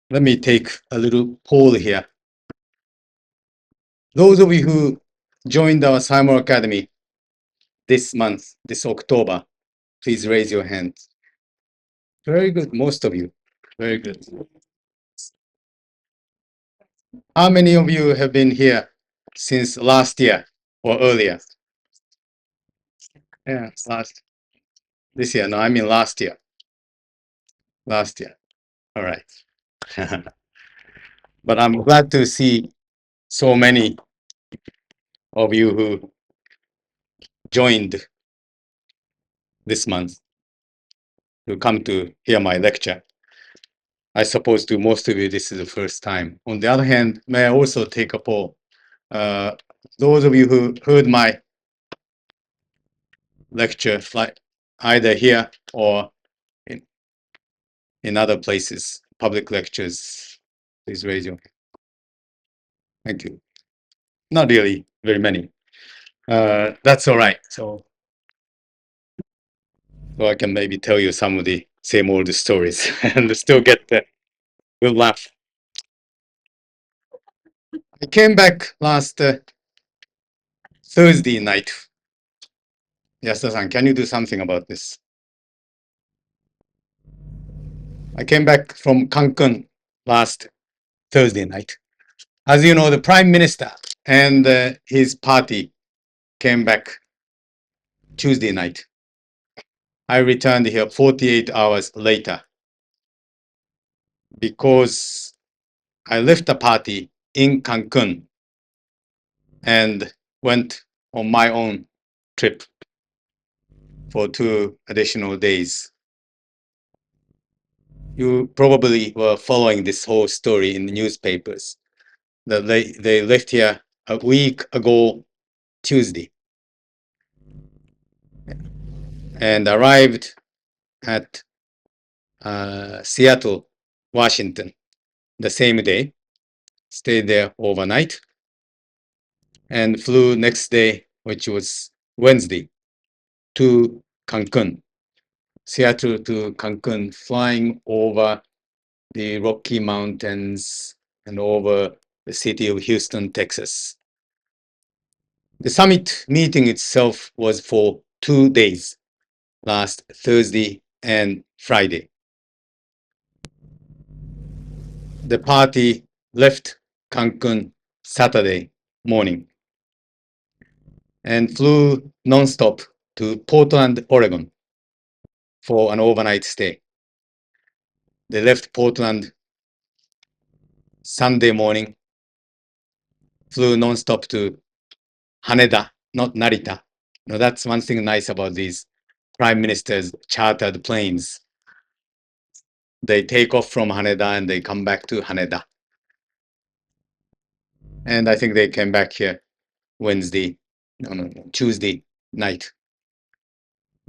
Let me take a little poll here. Those of you who joined our Simon Academy this month, this October, please raise your hands. Very good, most of you. Very good. How many of you have been here since last year or earlier? Yeah, this year. No, I mean last year. Last year. All right. But I'm glad to see so many of you who joined this month to come to hear my lecture. I suppose to most of you, this is the first time. On the other hand, may I also take a poll? Those of you who heard my lecture, like either here or in other places, public lectures, please raise your hand. Thank you. Not really very many. That's all right. So I can maybe tell you some of the same old stories and still get the good laugh. I came back last Thursday night. Yasuda-san, can you do something about this? I came back from Cancun last Thursday night. As you know, the Prime Minister and his party came back Tuesday night. I returned here 48 hours later because I left the party in Cancun and went on my own trip for 2 additional days. You probably were following this whole story in the newspapers. That they left here a week ago Tuesday and arrived at Seattle, Washington the same day, stayed there overnight, and flew next day, which was Wednesday, to Cancun. Seattle to Cancun, flying over the Rocky Mountains and over the city of Houston, Texas. The summit meeting itself was for 2 days, last Thursday and Friday. The party left Cancun Saturday morning and flew nonstop to Portland, Oregon for an overnight stay. They left Portland Sunday morning, flew nonstop to Haneda, not Narita. Now that's one thing nice about these prime ministers' chartered planes. They take off from Haneda and they come back to Haneda. And I think they came back here Tuesday night.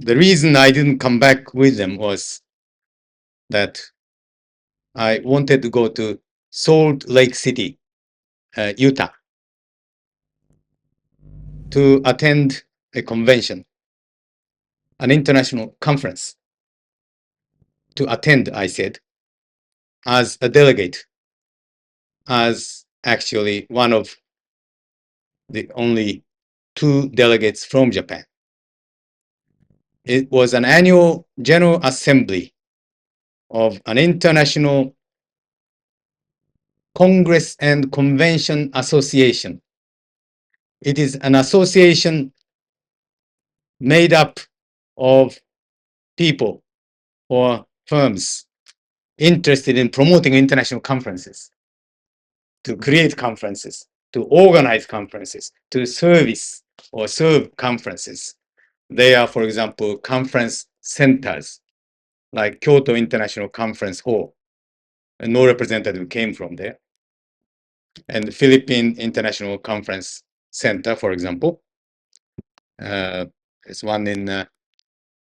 The reason I didn't come back with them was that I wanted to go to Salt Lake City, Utah, to attend a convention, an international conference. To attend, I said, as a delegate, as actually one of the only 2 delegates from Japan. It was an annual General Assembly of an international Congress and Convention Association. It is an association made up of people or firms interested in promoting international conferences, to create conferences, to organize conferences, to service or serve conferences. They are, for example, conference centers like Kyoto International Conference Hall. And no representative came from there. And the Philippine International Conference Center, for example, there's one in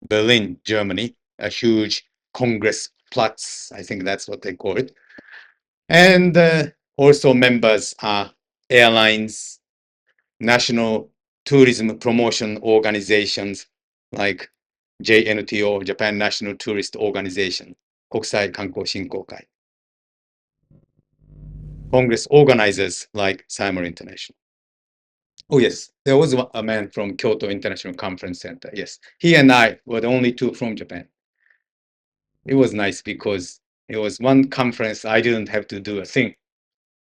Berlin, Germany, a huge Congress Platz, I think that's what they call it. And also members are airlines, national tourism promotion organizations like JNTO, Japan National Tourist Organization, 国際観光振興会. Congress organizers like Simon International. Oh, yes, there was a man from Kyoto International Conference Center. Yes, he and I were the only two from Japan. It was nice because it was one conference. I didn't have to do a thing.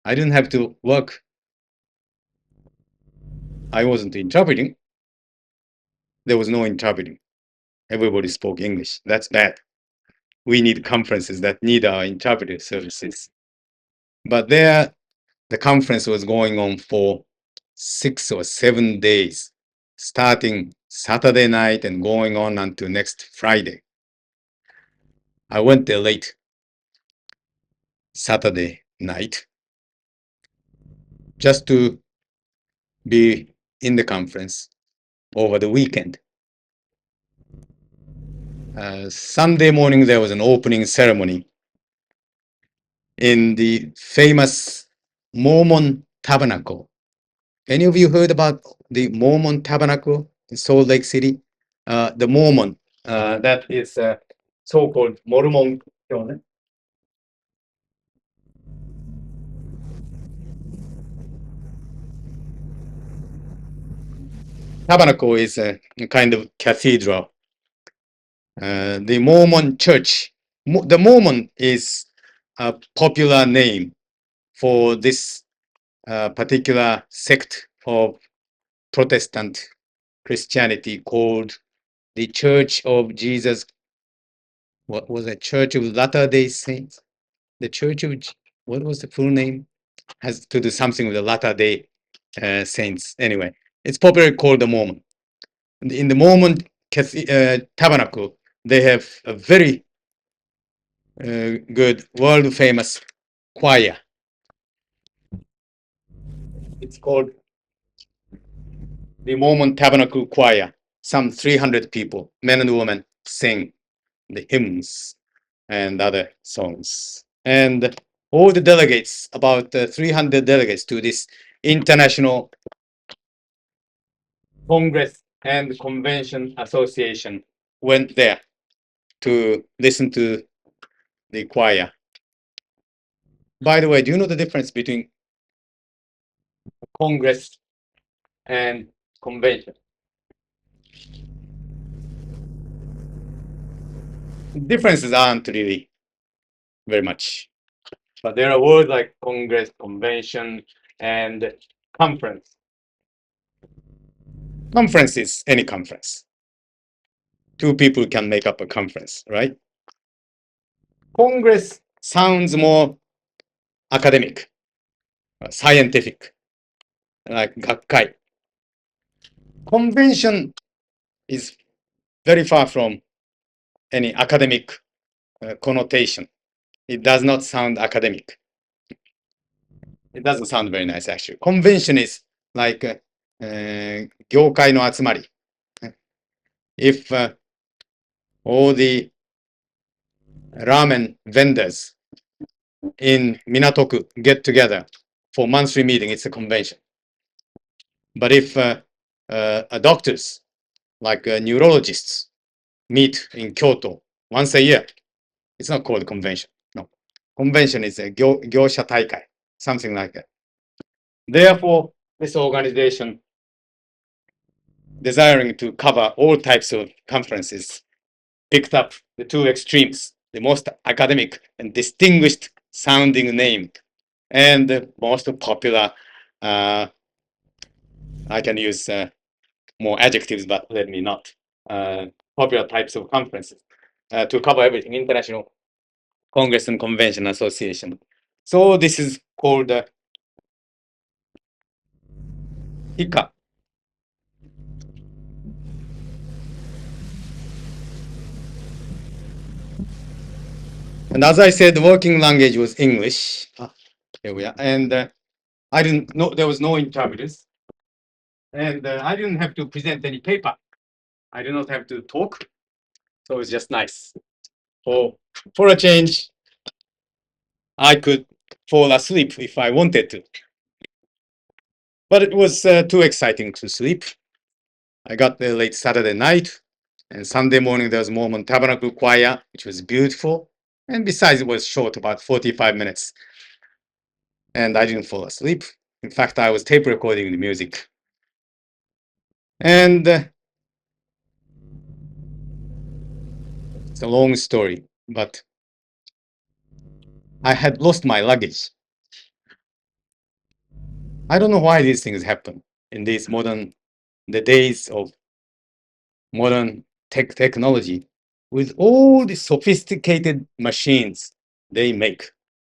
I didn't have to work. I wasn't interpreting. There was no interpreting. Everybody spoke English. That's bad. We need conferences that need our interpreter services. But there, the conference was going on for 6 or 7 days, starting Saturday night and going on until next Friday. I went there late Saturday night just to be in the conference over the weekend. Sunday morning, there was an opening ceremony in the famous Mormon Tabernacle. Any of you heard about the Mormon Tabernacle in Salt Lake City? The Mormon, that is so-called Mormon. Tabernacle is a kind of cathedral. The Mormon church, the Mormon is a popular name for this particular sect of Protestant Christianity called the Church of Jesus. What was it? Church of Latter-day Saints? The Church of, what was the full name? Has to do something with the Latter-day Saints. Anyway, it's popularly called the Mormon. In the Mormon tabernacle, they have a very good, world-famous choir. It's called the Mormon Tabernacle Choir. Some 300 people, men and women, sing the hymns and other songs. And all the delegates, about 300 delegates to this International Congress and Convention Association, went there to listen to the choir. By the way, do you know the difference between Congress and Convention? Differences aren't really very much. But there are words like Congress, Convention, and conference. Conference is any conference. Two people can make up a conference, right? Congress sounds more academic, scientific, like 学会. Convention is very far from any academic connotation. It does not sound academic. It doesn't sound very nice, actually. Convention is like 業界の集まり. If all the ramen vendors in Minatoku get together for monthly meeting, it's a convention. But if doctors, like neurologists, meet in Kyoto once a year, it's not called a convention. No. Convention is a 業者大会, something like that. Therefore, this organization, desiring to cover all types of conferences, picked up the two extremes, the most academic and distinguished sounding name, and the most popular, I can use more adjectives, but let me not, popular types of conferences to cover everything, International Congress and Convention Association. So this is called ICA. And as I said, the working language was English. Here we are. And I didn't know, there was no interpreters. And I didn't have to present any paper. I did not have to talk. So it's just nice. For a change, I could fall asleep if I wanted to. But it was too exciting to sleep. I got there late Saturday night. And Sunday morning, there was Mormon Tabernacle Choir, which was beautiful. And besides, it was short, about 45 minutes. and I didn't fall asleep. In fact, I was tape recording the music. And it's a long story, but I had lost my luggage. I don't know why these things happen in these the days of modern technology, with all the sophisticated machines they make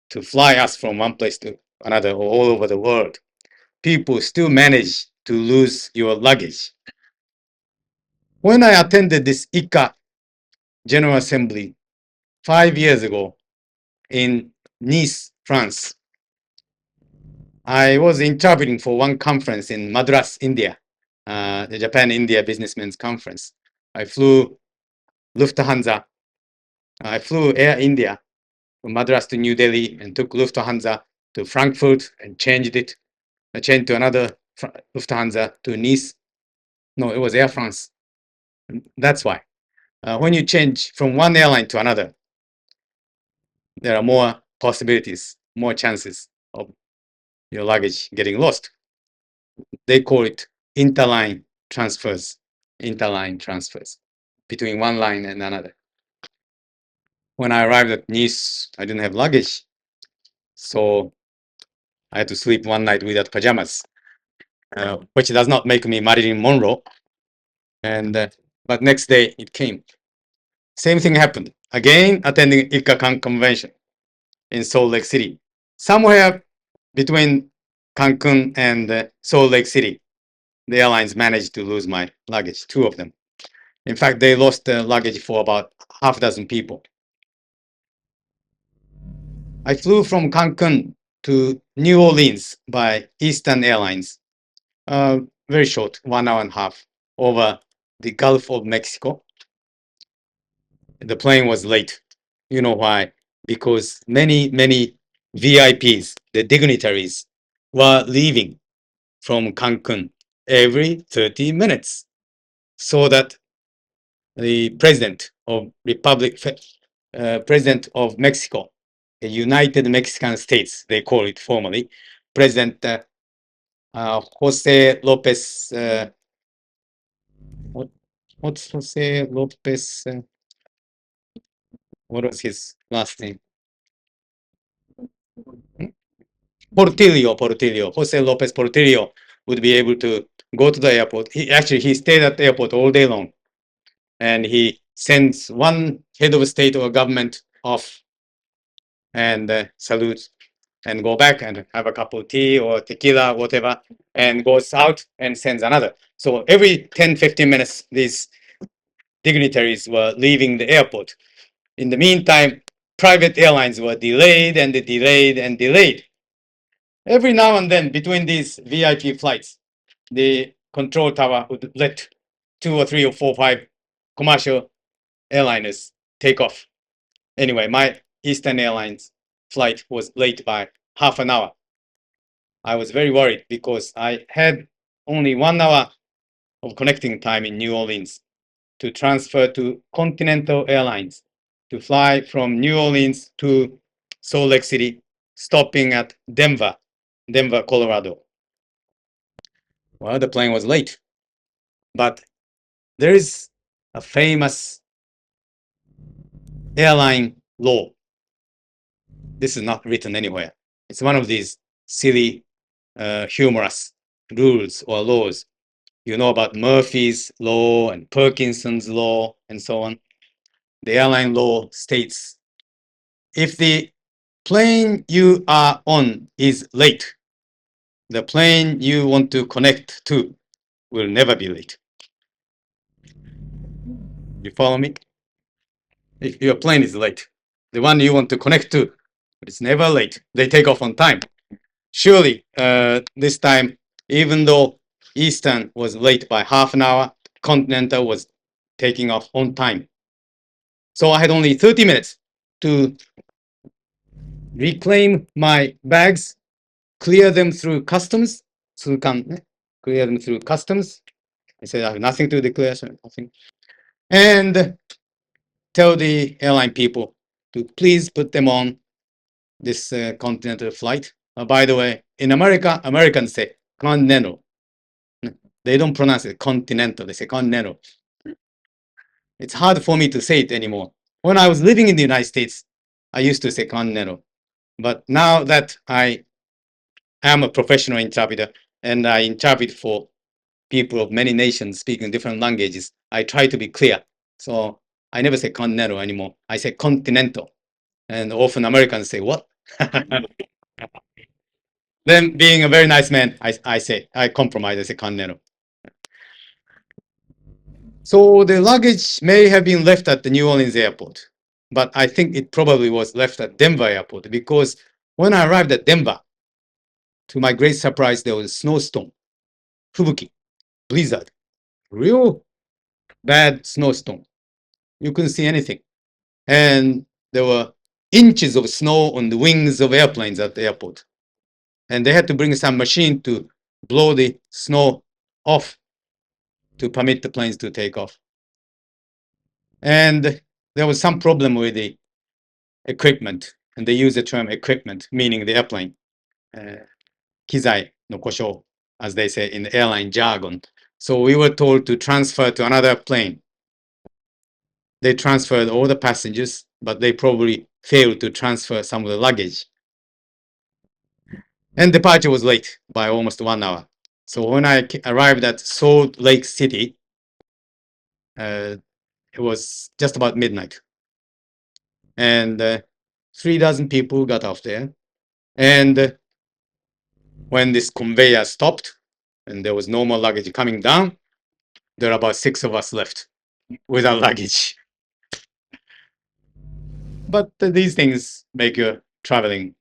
to fly us from one place to another all over the world. People still manage to lose your luggage. When I attended this ICA General Assembly 5 years ago in Nice, France, I was interpreting for one conference in Madras, India, the Japan-India Businessmen's Conference. I flew Lufthansa. I flew Air India from Madras to New Delhi and took Lufthansa to Frankfurt and changed it. I changed to another Lufthansa to Nice. No, it was Air France. That's why. When you change from one airline to another, there are more possibilities, more chances of your luggage getting lost. They call it interline transfers between one line and another. When I arrived at Nice, I didn't have luggage, so I had to sleep one night without pajamas, which does not make me Marilyn Monroe. But next day it came. Same thing happened. Again, attending ICA convention in Salt Lake City. Somewhere between Cancun and Salt Lake City, the airlines managed to lose my luggage, two of them. In fact, they lost the luggage for about half a dozen people. I flew from Cancun to New Orleans by Eastern Airlines. Very short, 1 hour and a half over the Gulf of Mexico. The plane was late. You know why? Because many VIPs, the dignitaries, were leaving from Cancun every 30 minutes, so that the president of president of Mexico, the United Mexican States, they call it formally, President Jose Lopez. What's Jose Lopez? What was his last name? Portillo. Jose Lopez Portillo would be able to go to the airport. He stayed at the airport all day long, and he sends one head of state or government off and salutes and go back and have a cup of tea or tequila, whatever, and goes out and sends another. So every 10-15 minutes, these dignitaries were leaving the airport. In the meantime, private airlines were delayed and delayed and delayed. Every now and then, between these VIP flights, the control tower would let 2 or 3 or 4 or 5 commercial airliners take off. Anyway, my Eastern Airlines flight was late by half an hour. I was very worried because I had only 1 hour of connecting time in New Orleans to transfer to Continental Airlines to fly from New Orleans to Salt Lake City, stopping at Denver, Colorado. Well, the plane was late, but there is a famous airline law. This is not written anywhere. It's one of these silly, humorous rules or laws. You know about Murphy's law and Parkinson's law and so on. The airline law states, if the plane you are on is late, the plane you want to connect to will never be late. You follow me? If your plane is late, the one you want to connect to is never late. They take off on time. Surely, this time, even though Eastern was late by half an hour, Continental was taking off on time. So I had only 30 minutes to reclaim my bags, clear them through customs. Clear them through customs. I said I have nothing to declare, so nothing. And tell the airline people to please put them on this continental flight by the way, in America, Americans say continental. They don't pronounce it continental, they say continental. It's hard for me to say it anymore. When I was living in the United States, I used to say continental. But now that I am a professional interpreter and I interpret for people of many nations speaking different languages, I try to be clear. So I never say continental anymore. I say continental. And often Americans say, what? Then being a very nice man, I compromise, I say continental. So the luggage may have been left at the New Orleans airport, but I think it probably was left at Denver airport because when I arrived at Denver, to my great surprise, there was a snowstorm, fubuki, blizzard, real bad snowstorm. You couldn't see anything. And there were inches of snow on the wings of airplanes at the airport. And they had to bring some machine to blow the snow off to permit the planes to take off. And there was some problem with the equipment. And they use the term equipment, meaning the airplane. 機材の故障, as they say in the airline jargon. So we were told to transfer to another plane. They transferred all the passengers, but they probably failed to transfer some of the luggage. And departure was late by almost 1 hour. So when I arrived at Salt Lake City, it was just about midnight. And 3,000 people got off there. And when this conveyor stopped and there was no more luggage coming down, there were about 6 of us left without luggage. But these things make your traveling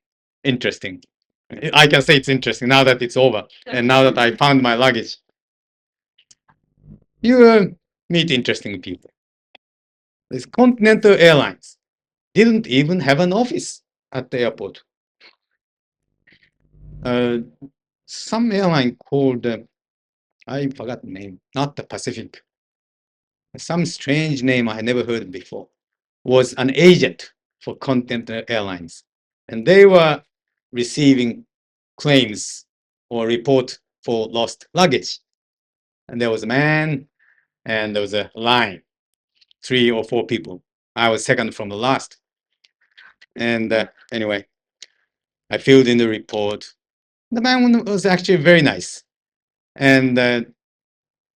interesting. I can say it's interesting now that it's over and now that I found my luggage. You meet interesting people. This Continental Airlines didn't even have an office at the airport. Some airline called, I forgot the name, not the Pacific. Some strange name I had never heard before, was an agent for Continental Airlines. And they were receiving claims or report for lost luggage. And there was a man and there was a line, 3 or 4 people. I was second from the last. And anyway, I filled in the report. The man was actually very nice. And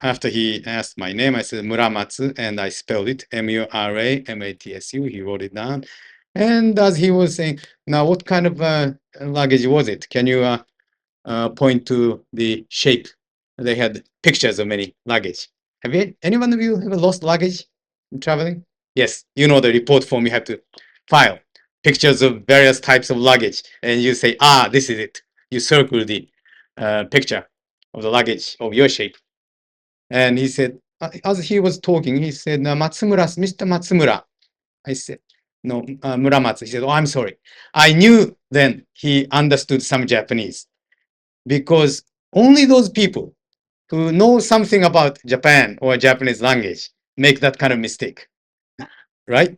after he asked my name, I said Muramatsu, and I spelled it Muramatsu. He wrote it down. And as he was saying, now what kind of luggage was it? Can you point to the shape? They had pictures of many luggage. Have you, any one of you ever lost luggage in traveling? Yes, you know the report form you have to file. Pictures of various types of luggage. And you say, this is it. You circle the picture of the luggage of your shape. And he said, as he was talking, he said, Matsumura, Mr. Matsumura. I said, no, Muramatsu. He said, I'm sorry. I knew then he understood some Japanese because only those people who know something about Japan or Japanese language make that kind of mistake, right?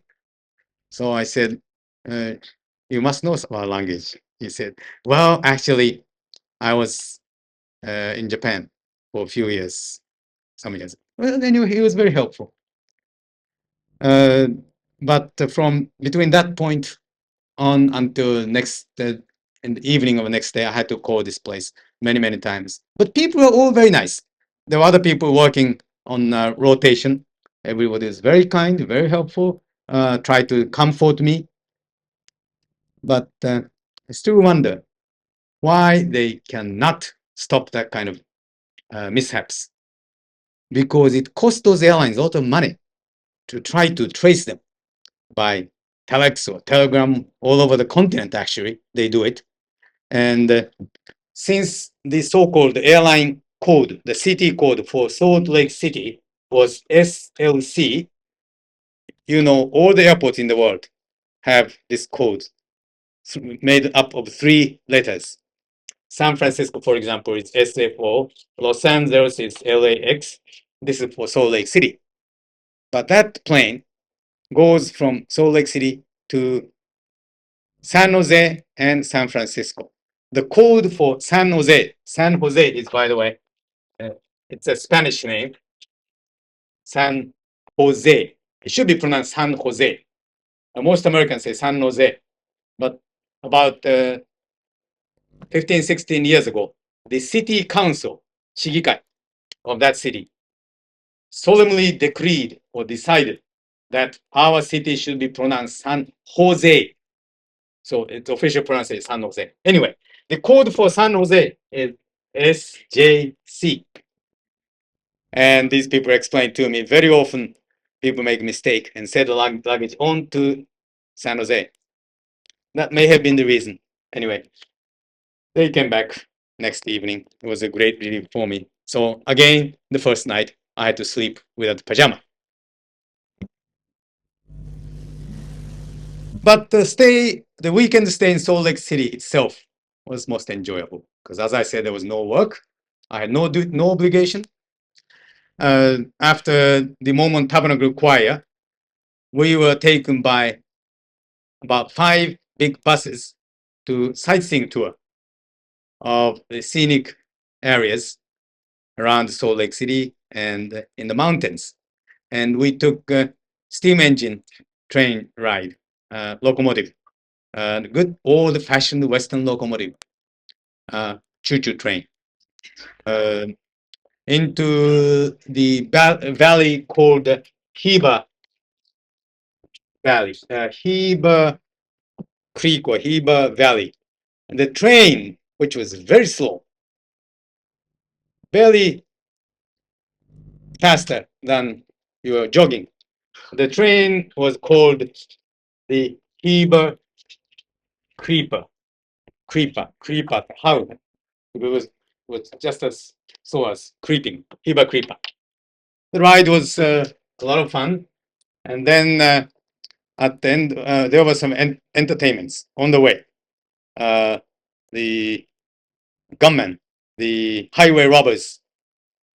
So I said, you must know our language. He said, well, actually, I was in Japan for a few years, some years. Well, anyway, he was very helpful. But from between that point on until next, in the evening of the next day, I had to call this place many, many times. But people were all very nice. There were other people working on rotation. Everybody was very kind, very helpful, tried to comfort me. But I still wonder why they cannot stop that kind of mishaps. Because it costs those airlines a lot of money to try to trace them by telex or telegram all over the continent, actually. They do it. And since the so-called airline code, the city code for Salt Lake City was SLC, you know, all the airports in the world have this code made up of 3 letters. San Francisco, for example, is SFO. Los Angeles is LAX. This is for Salt Lake City. But that plane goes from Salt Lake City to San Jose and San Francisco. the code for San Jose. San Jose is, by the way, it's a Spanish name. San Jose. It should be pronounced San Jose. Most Americans say San Jose. But about 15, 16 years ago, the city council, 市議会 of that city, solemnly decreed or decided that our city should be pronounced San Jose. So its official pronunciation is San Jose. Anyway, the code for San Jose is SJC. And these people explained to me very often people make a mistake and set the luggage on to San Jose. That may have been the reason. Anyway, they came back next evening. It was a great relief for me. So again, the first night, I had to sleep without pajama. But the weekend stay in Salt Lake City itself was most enjoyable because, as I said, there was no work. I had no obligation. After the Mormon Tabernacle Choir, we were taken by about 5 big buses to sightseeing tour of the scenic areas around Salt Lake City and in the mountains. And we took a steam engine train ride, locomotive, good old-fashioned Western locomotive, choo-choo train, into the valley called Heber Valley, Heber Creek or Heber Valley. And the train, which was very slow, barely faster than you were jogging. The train was called the Heber Creeper. How? It was just as slow as creeping. Heber Creeper. The ride was a lot of fun. And then at the end, there were some entertainments on the way. The gunmen, the highway robbers,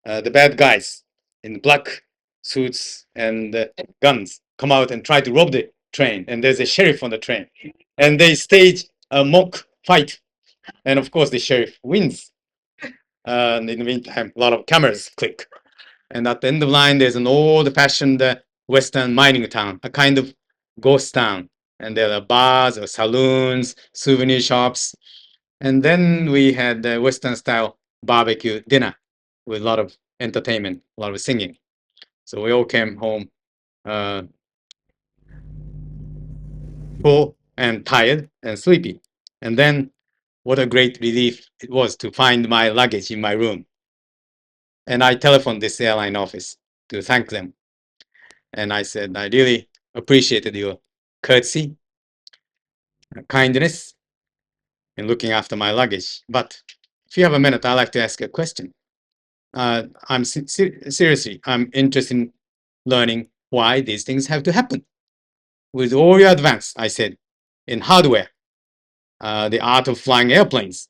the bad guys in black suits and guns come out and try to rob the train. And there's a sheriff on the train. And they stage a mock fight. And of course, the sheriff wins. And in the meantime, a lot of cameras click. And at the end of the line, there's an old-fashioned Western mining town, a kind of ghost town. And there are bars or saloons, souvenir shops. And then we had the Western-style barbecue dinner with a lot of entertainment, a lot of singing. So we all came home full and tired and sleepy. And then what a great relief it was to find my luggage in my room. And I telephoned this airline office to thank them. And I said, I really appreciated your courtesy, kindness in looking after my luggage. But if you have a minute, I'd like to ask a question. I'm seriously, I'm interested in learning why these things have to happen. With all your advance, I said, in hardware, the art of flying airplanes,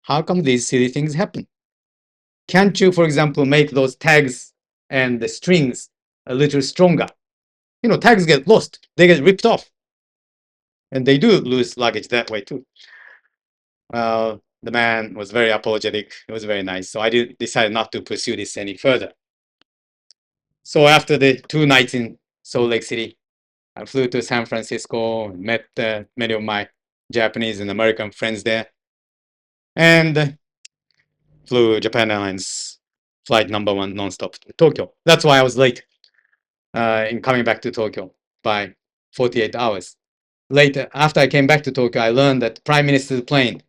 how come these silly things happen? Can't you, for example, make those tags and the strings a little stronger? You know, tags get lost, they get ripped off. And they do lose luggage that way too. The man was very apologetic. It was very nice. So I decided not to pursue this any further. So after the 2 nights in Salt Lake City, I flew to San Francisco, met many of my Japanese and American friends there, and flew Japan Airlines flight number 1 nonstop to Tokyo. That's why I was late in coming back to Tokyo by 48 hours. Later, after I came back to Tokyo, I learned that Prime Minister's plane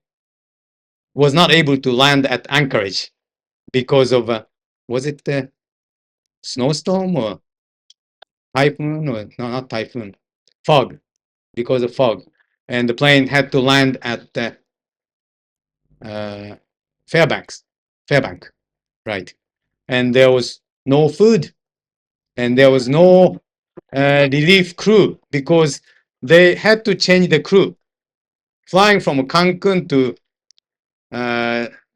was not able to land at Anchorage because of, was it a snowstorm or typhoon? Or no, not typhoon, fog, because of fog. And the plane had to land at Fairbank, right? And there was no food and there was no relief crew because they had to change the crew. Flying from Cancun to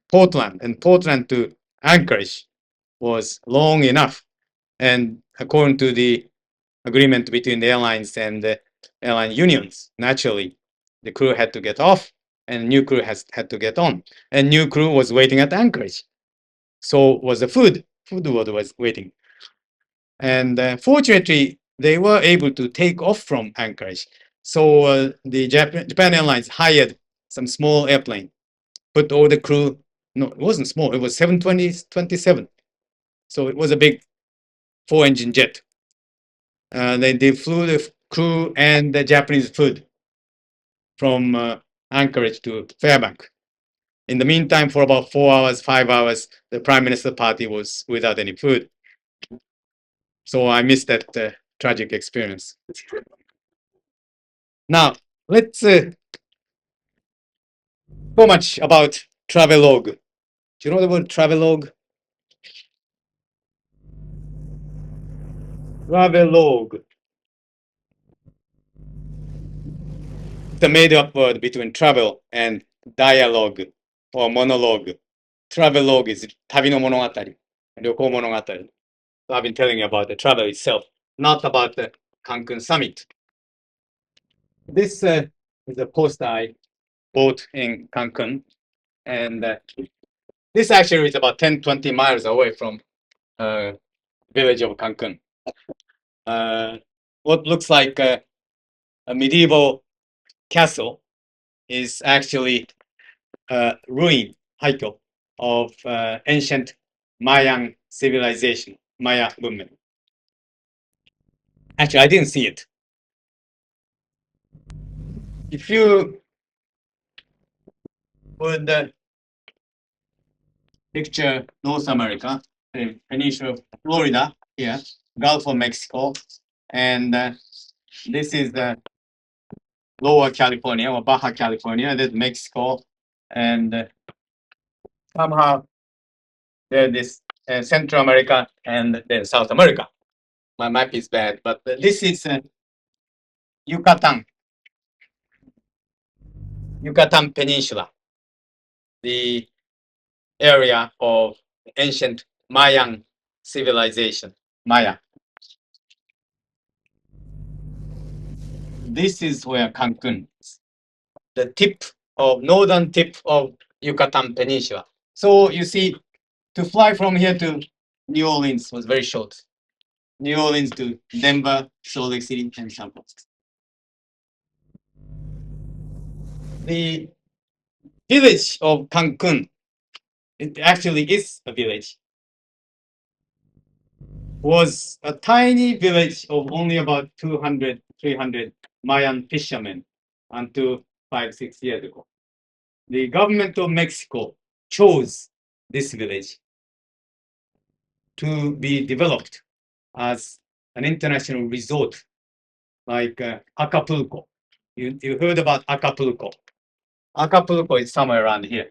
Portland and Portland to Anchorage was long enough. And according to the agreement between the airlines and the airline unions, naturally, the crew had to get off and new crew had to get on. And new crew was waiting at Anchorage. So was the food. Food was waiting. And fortunately, they were able to take off from Anchorage. So the Japan Airlines hired some small airplane, put all the crew. No, it wasn't small. It was 727. So it was a big 4-engine jet. They flew the crew and the Japanese food from Anchorage to Fairbanks. In the meantime, for about 4 hours, 5 hours, the Prime Minister party was without any food. So I missed that tragic experience. Now, let's so much about travelogue. Do you know the word travelogue? Travelogue. It's a made-up word between travel and dialogue or monologue. Travelogue is 旅の物語、旅行物語。So I've been telling you about the travel itself, not about the Cancun summit. This is a poster I bought in Cancun, and this actually is about 10-20 miles away from village of Cancun. What looks like a medieval castle is actually a ruin, haiko, of ancient Mayan civilization, Maya women. Actually, I didn't see it. If you would picture North America, the peninsula of Florida here, Gulf of Mexico, and this is the Lower California or Baja California, that's Mexico, and somehow there's this Central America and then South America. My map is bad, but this is Yucatan Peninsula, the area of ancient Mayan civilization, Maya. This is where Cancun is, the northern tip of Yucatan Peninsula. So you see, to fly from here to New Orleans was very short. New Orleans to Denver, Salt Lake City, and San Francisco. The village of Cancun, it actually is a village, was a tiny village of only about 200, 300 Mayan fishermen until 5-6 years ago. The government of Mexico chose this village to be developed as an international resort like Acapulco. You heard about Acapulco. Acapulco is somewhere around here.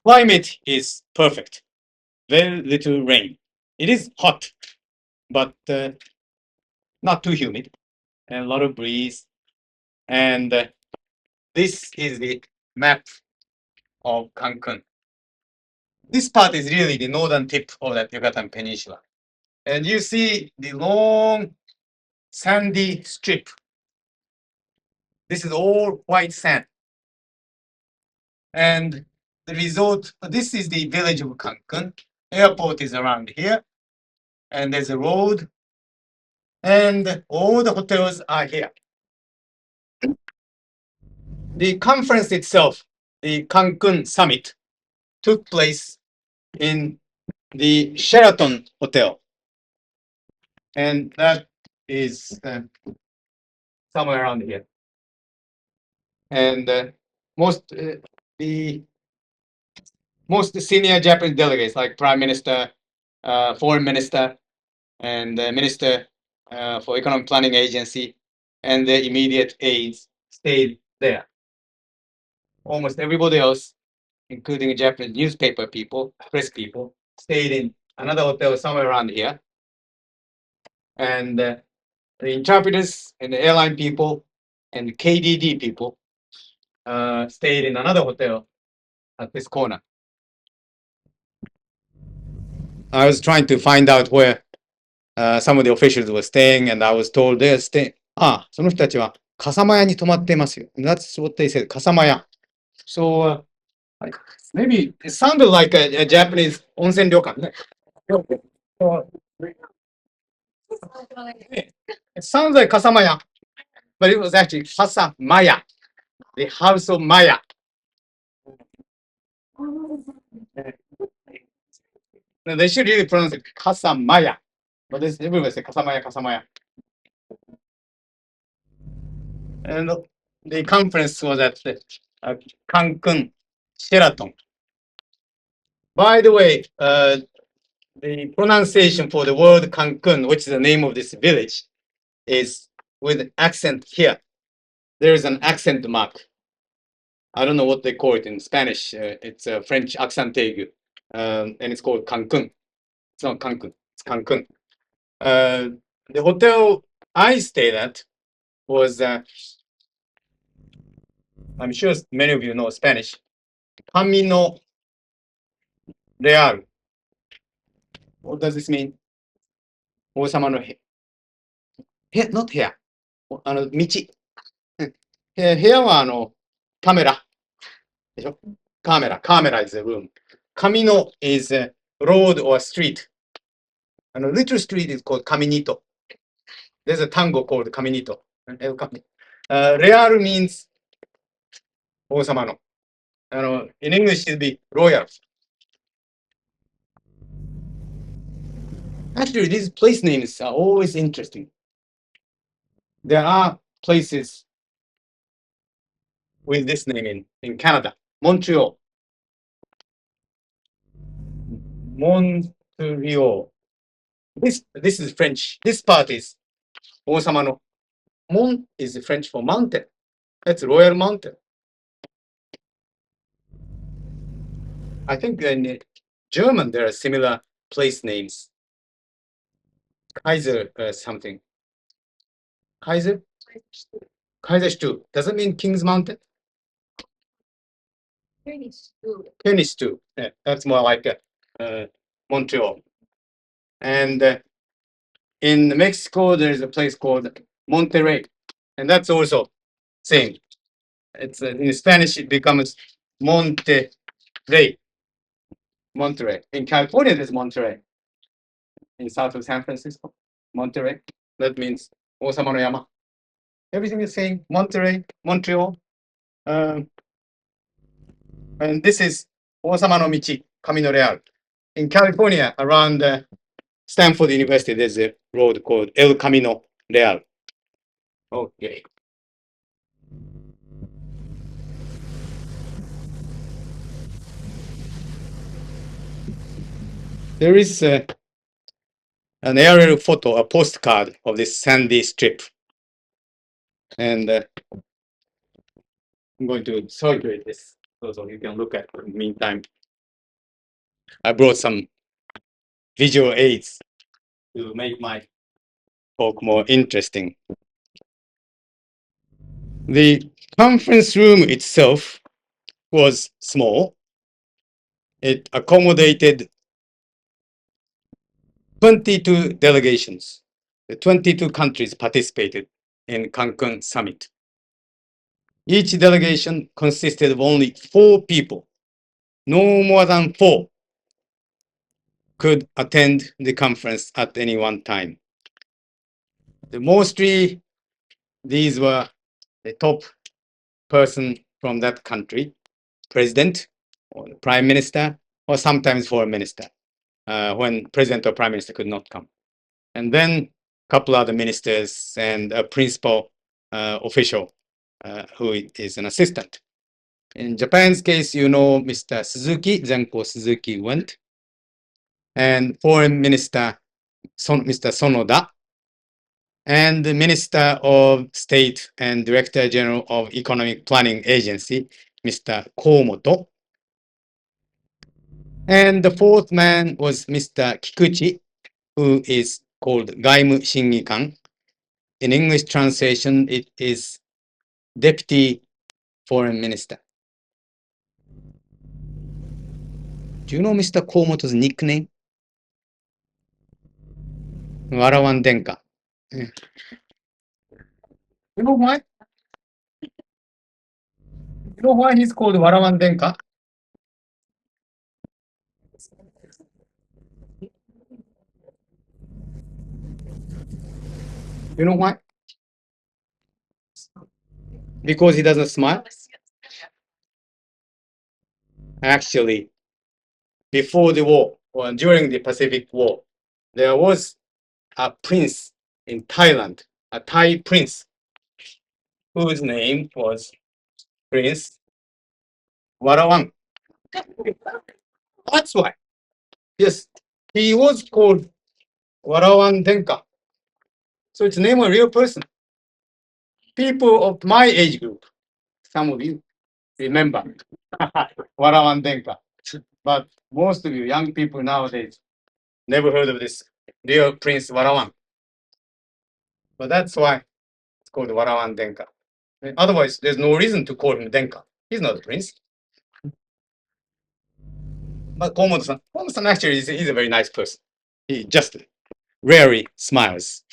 Climate is perfect. Very little rain. It is hot, but not too humid, and a lot of breeze. And this is the map of Cancun. This part is really the northern tip of that Yucatan Peninsula. And you see the long sandy strip. This is all white sand. And the resort, this is the village of Cancun. Airport is around here. And there's a road. And all the hotels are here. The conference itself, the Cancun summit, took place in the Sheraton Hotel. And that is somewhere around here. And the most senior Japanese delegates, like Prime Minister, Foreign Minister, and the Minister for Economic Planning Agency, and their immediate aides stayed there. Almost everybody else, including Japanese newspaper people, press people, stayed in another hotel somewhere around here. And the interpreters and the airline people and the KDD people stayed in another hotel at this corner. I was trying to find out where some of the officials were staying, and I was told they're staying. その人たちは笠間屋に泊まってますよ。That's what they said, 笠間屋。So, maybe it sounded like a Japanese 温泉旅館ね。It sounds like 笠間屋, but it was actually 笠間屋, the house of Maya. No, they should really pronounce it 笠間屋. But everybody say 笠間屋, 笠間屋. And the conference was at Cancun, Sheraton. By the way, the pronunciation for the word Cancun, which is the name of this village, is with accent here. There is an accent mark. I don't know what they call it in Spanish. It's a French accent aigu, and it's called Cancun. It's not Cancun, it's Cancun. The hotel I stayed at was, I'm sure many of you know Spanish, Camino Real. What does this mean? 王様のnot here. 道。部屋はカメラでしょ。カメラ is a room. Camino is a road or street. Little street is called Caminito. There's a tango called Caminito. Real means 王様の。in English it would be royal. Actually, these place names are always interesting. There are places with this name in Canada. Montreal. This is French. This part is 王様の。Mont is French for mountain. That's Royal Mountain. I think in German there are similar place names. Kaiser something. Kaiser? Kaiserstuhl. Does it mean King's Mountain? Königsstuhl. Yeah, that's more like Montreal. And in Mexico, there's a place called Monterrey. And that's also same. It's in Spanish, it becomes Monterrey. Monterrey. In California, there's Monterrey. In south of San Francisco, Monterrey. That means 王様の山. Everything is saying Monterrey, Montreal. And this is 王様の道, Camino Real. In California, around Stanford University, there's a road called El Camino Real. Okay. There is an aerial photo, a postcard of this sandy strip. And I'm going to circulate this so you can look at it in the meantime. I brought some visual aids to make my talk more interesting. The conference room itself was small. It accommodated 22 delegations. The 22 countries participated in Cancun summit. Each delegation consisted of only 4 people. No more than 4 could attend the conference at any one time. Mostly, these were the top person from that country, president or the prime minister, or sometimes foreign minister, when president or prime minister could not come. And then a couple other ministers and a principal official who is an assistant. In Japan's case, you know, Mr. Suzuki, Zenko Suzuki went, and foreign minister, Mr. Sonoda, and the Minister of State and Director General of Economic Planning Agency, Mr. Komoto. And the 4th man was Mr. Kikuchi, who is called Gaimu Shingikan. In English translation, it is Deputy Foreign Minister. Do you know Mr. Komoto's nickname? Warawan Denka. You know why? You know why he's called Warawan Denka? You know why? Because he doesn't smile? Actually, before the war or during the Pacific War, there was a prince in Thailand, a Thai prince, whose name was Prince Warawang. That's why. Yes, he was called Warawang Denka. So it's name a real person. People of my age group, some of you remember Warawang Denka. But most of you young people nowadays never heard of this real Prince Warawang. But that's why it's called Warawang Denka. Otherwise, there's no reason to call him Denka. He's not a prince. But Komodo-san actually he's a very nice person. He just rarely smiles.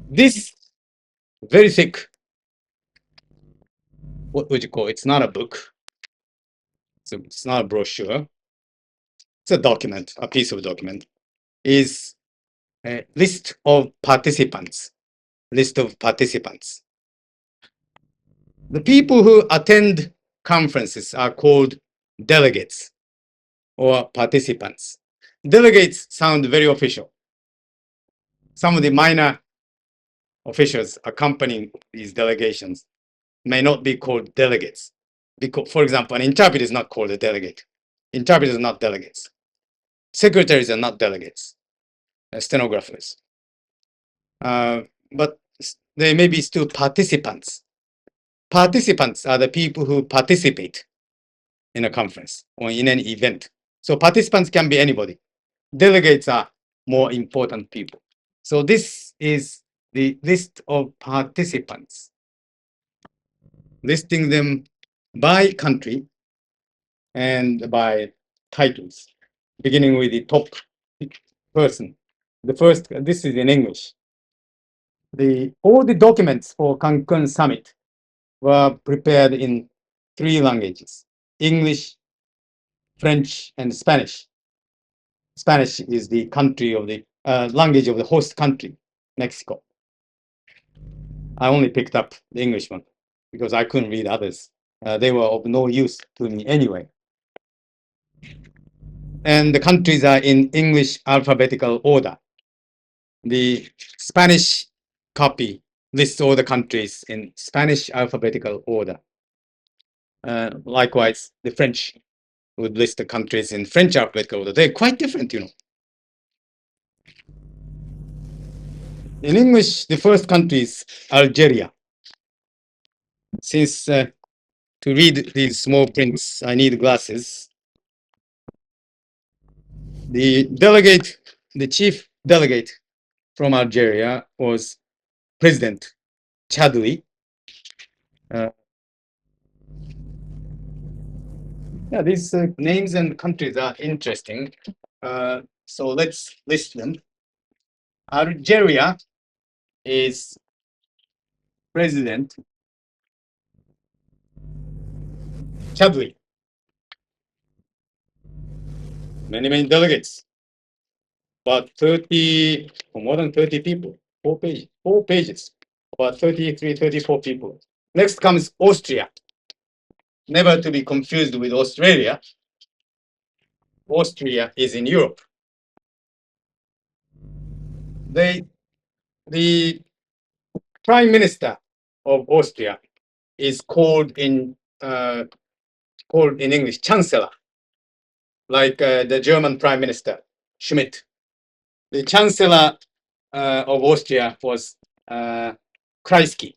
This very thick, what would you call it? It's not a book. It's not a brochure. It's a document, a piece of document. Is a list of participants. List of participants. The people who attend conferences are called delegates or participants. Delegates sound very official. Some of the minor officials accompanying these delegations may not be called delegates. Because, for example, an interpreter is not called a delegate. Interpreters are not delegates. Secretaries are not delegates. Stenographers. But they may be still participants. Participants are the people who participate in a conference or in an event. So participants can be anybody. Delegates are more important people. So this is the list of participants, listing them by country and by titles, beginning with the top person. The first, this is in English. All the documents for Cancun Summit were prepared in 3 languages, English, French, and Spanish. Spanish is the country of the language of the host country, Mexico. I only picked up the English one because I couldn't read others. They were of no use to me anyway. And the countries are in English alphabetical order. The Spanish copy lists all the countries in Spanish alphabetical order. Likewise, the French would list the countries in French alphabetical order. They're quite different, you know. In English, the first country is Algeria. Since to read these small prints, I need glasses. The delegate, the chief delegate from Algeria was President Chadli. Yeah, these names and countries are interesting. So let's list them. Algeria is President Chadli. Many delegates, about 30 or more than 30 people, 4 pages, about 33, 34 people. Next comes Austria, never to be confused with Australia. Austria is in Europe. The prime minister of Austria is called in English chancellor, like the German prime minister Schmidt. The chancellor of Austria was Kreisky.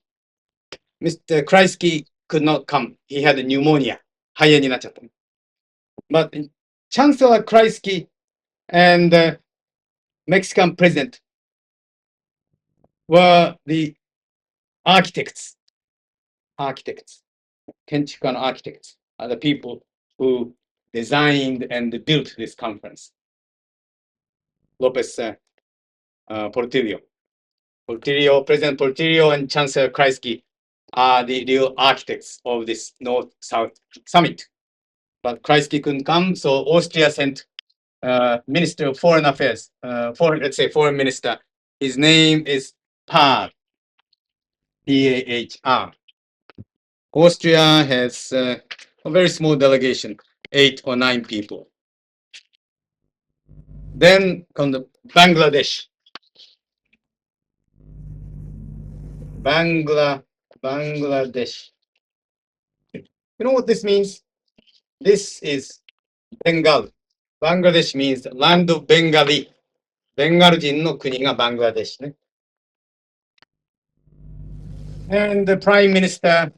Mr. Kreisky could not come. He had a pneumonia. 肺炎になっちゃった。But Chancellor Kreisky and the Mexican president were the architects. Kenchikan architects are the people who designed and built this conference. Lopez Portillo, President Portillo and Chancellor Kreisky are the real architects of this North-South summit. But Kreisky couldn't come, so Austria sent Minister of Foreign Affairs, Foreign Minister. His name is Paar, P-A-H-R. Austria has a very small delegation, 8 or 9 people. Then come the Bangladesh. Bangladesh. You know what this means? This is Bengal. Bangladesh means land of Bengali. ベンガル人の国がバングラデシュね。And the Prime Minister,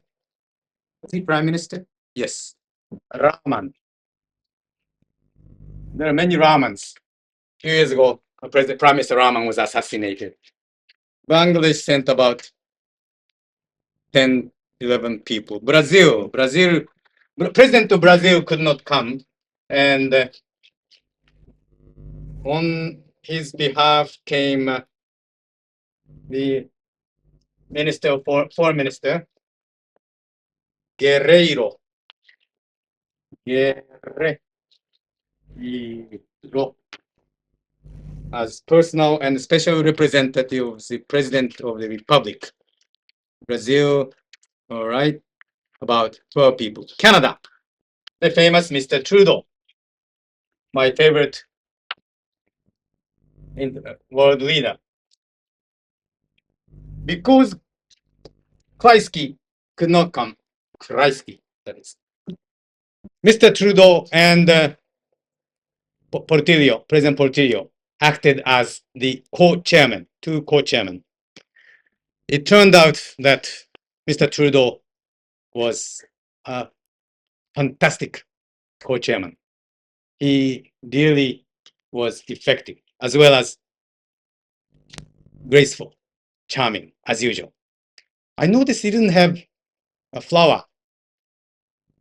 is he Prime Minister? Yes. Rahman. There are many Rahmans. A few years ago, Prime Minister Rahman was assassinated. Bangladesh sent about 10, 11 people. Brazil, President of Brazil could not come. And on his behalf came the Foreign Minister, Guerreiro. As personal and special representative of the President of the Republic. Brazil, all right, about 12 people. Canada, the famous Mr. Trudeau, my favorite world leader. Because Kreisky could not come, Kreisky, that is. Mr. Trudeau and President Portillo, acted as the co-chairman, 2 co-chairmen. It turned out that Mr. Trudeau was a fantastic co-chairman. He really was effective, as well as graceful, charming, as usual. I noticed he didn't have a flower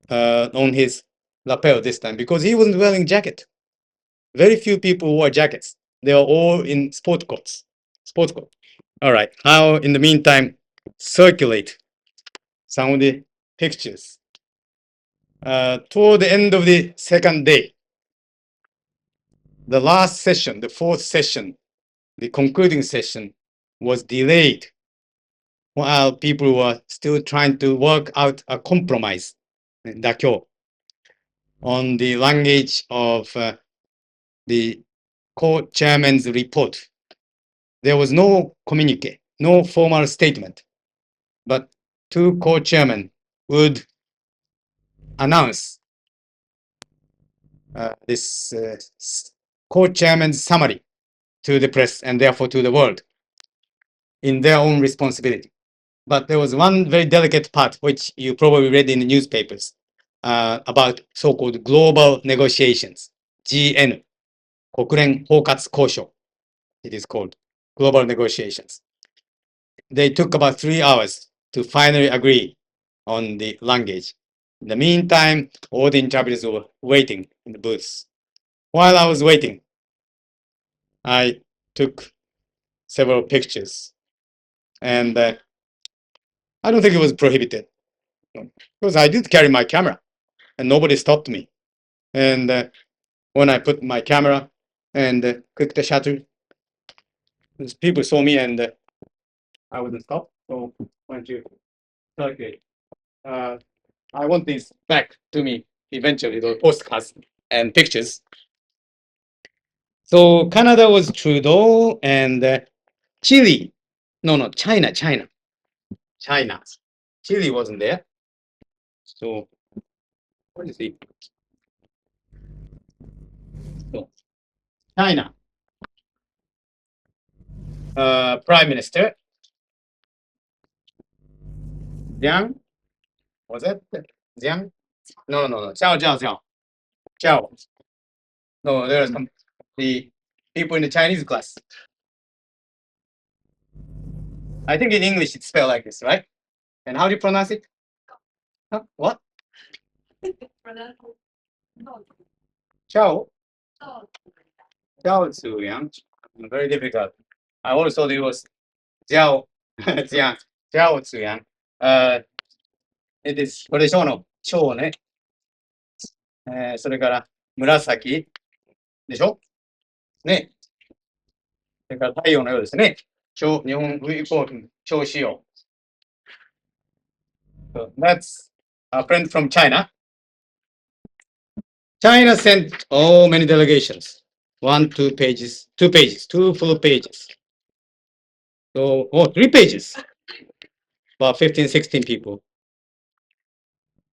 on his lapel this time because he wasn't wearing a jacket. Very few people wore jackets. They were all in sports coats. All right, I'll, in the meantime, circulate some of the pictures. Toward the end of the second day, the last session, the 4th session, the concluding session was delayed while people were still trying to work out a compromise, 妥協, on the language of the co-chairman's report. There was no communique, no formal statement, but 2 co-chairmen would announce this co-chairman's summary to the press and therefore to the world in their own responsibility. But there was one very delicate part, which you probably read in the newspapers, about so-called global negotiations, GN, 国連包括交渉. It is called global negotiations. They took about 3 hours to finally agree on the language. In the meantime, all the interpreters were waiting in the booths. While I was waiting, I took several pictures, and I don't think it was prohibited because I did carry my camera and nobody stopped me. And when I put my camera and clicked the shutter, people saw me and I wouldn't stop. So why don't you circulate? I want these back to me eventually, those postcards and pictures. So Canada was Trudeau and Chile. No, China. Chile wasn't there. So what is it? So, China. Prime Minister. Jiang. Was it Jiang? No. Xiao. No, there are some the people in the Chinese class. I think in English it's spelled like this, right? And how do you pronounce it? Huh? What? Xiao. Xiao Zuyang. Very difficult. I always thought it was Jiao Zuyang. これでしょうの、蝶ね。それから、紫でしょね。それから太陽のようですね。日本語イコール超仕様。So that's a friend from China. China sent many delegations. 2 pages, 2 full pages. So, 3 pages. About 15, 16 people.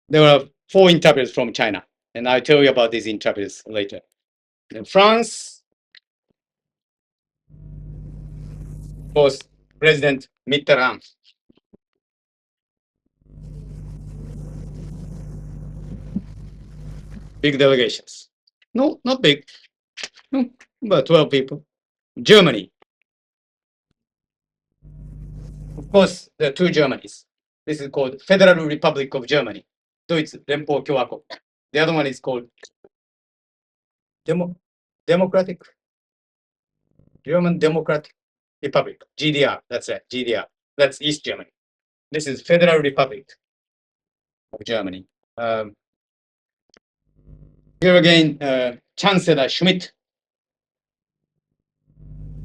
There were 4 interpreters from China. And I'll tell you about these interpreters later. In France, was President Mitterrand. Big delegations. No, not big. No, about 12 people. Germany. Of course, there are 2 Germanys. This is called Federal Republic of Germany. Deutsche 連邦共和国. The other one is called Democratic German Democratic Republic. GDR. That's it. GDR. That's East Germany. This is Federal Republic of Germany. Here again, Chancellor Schmidt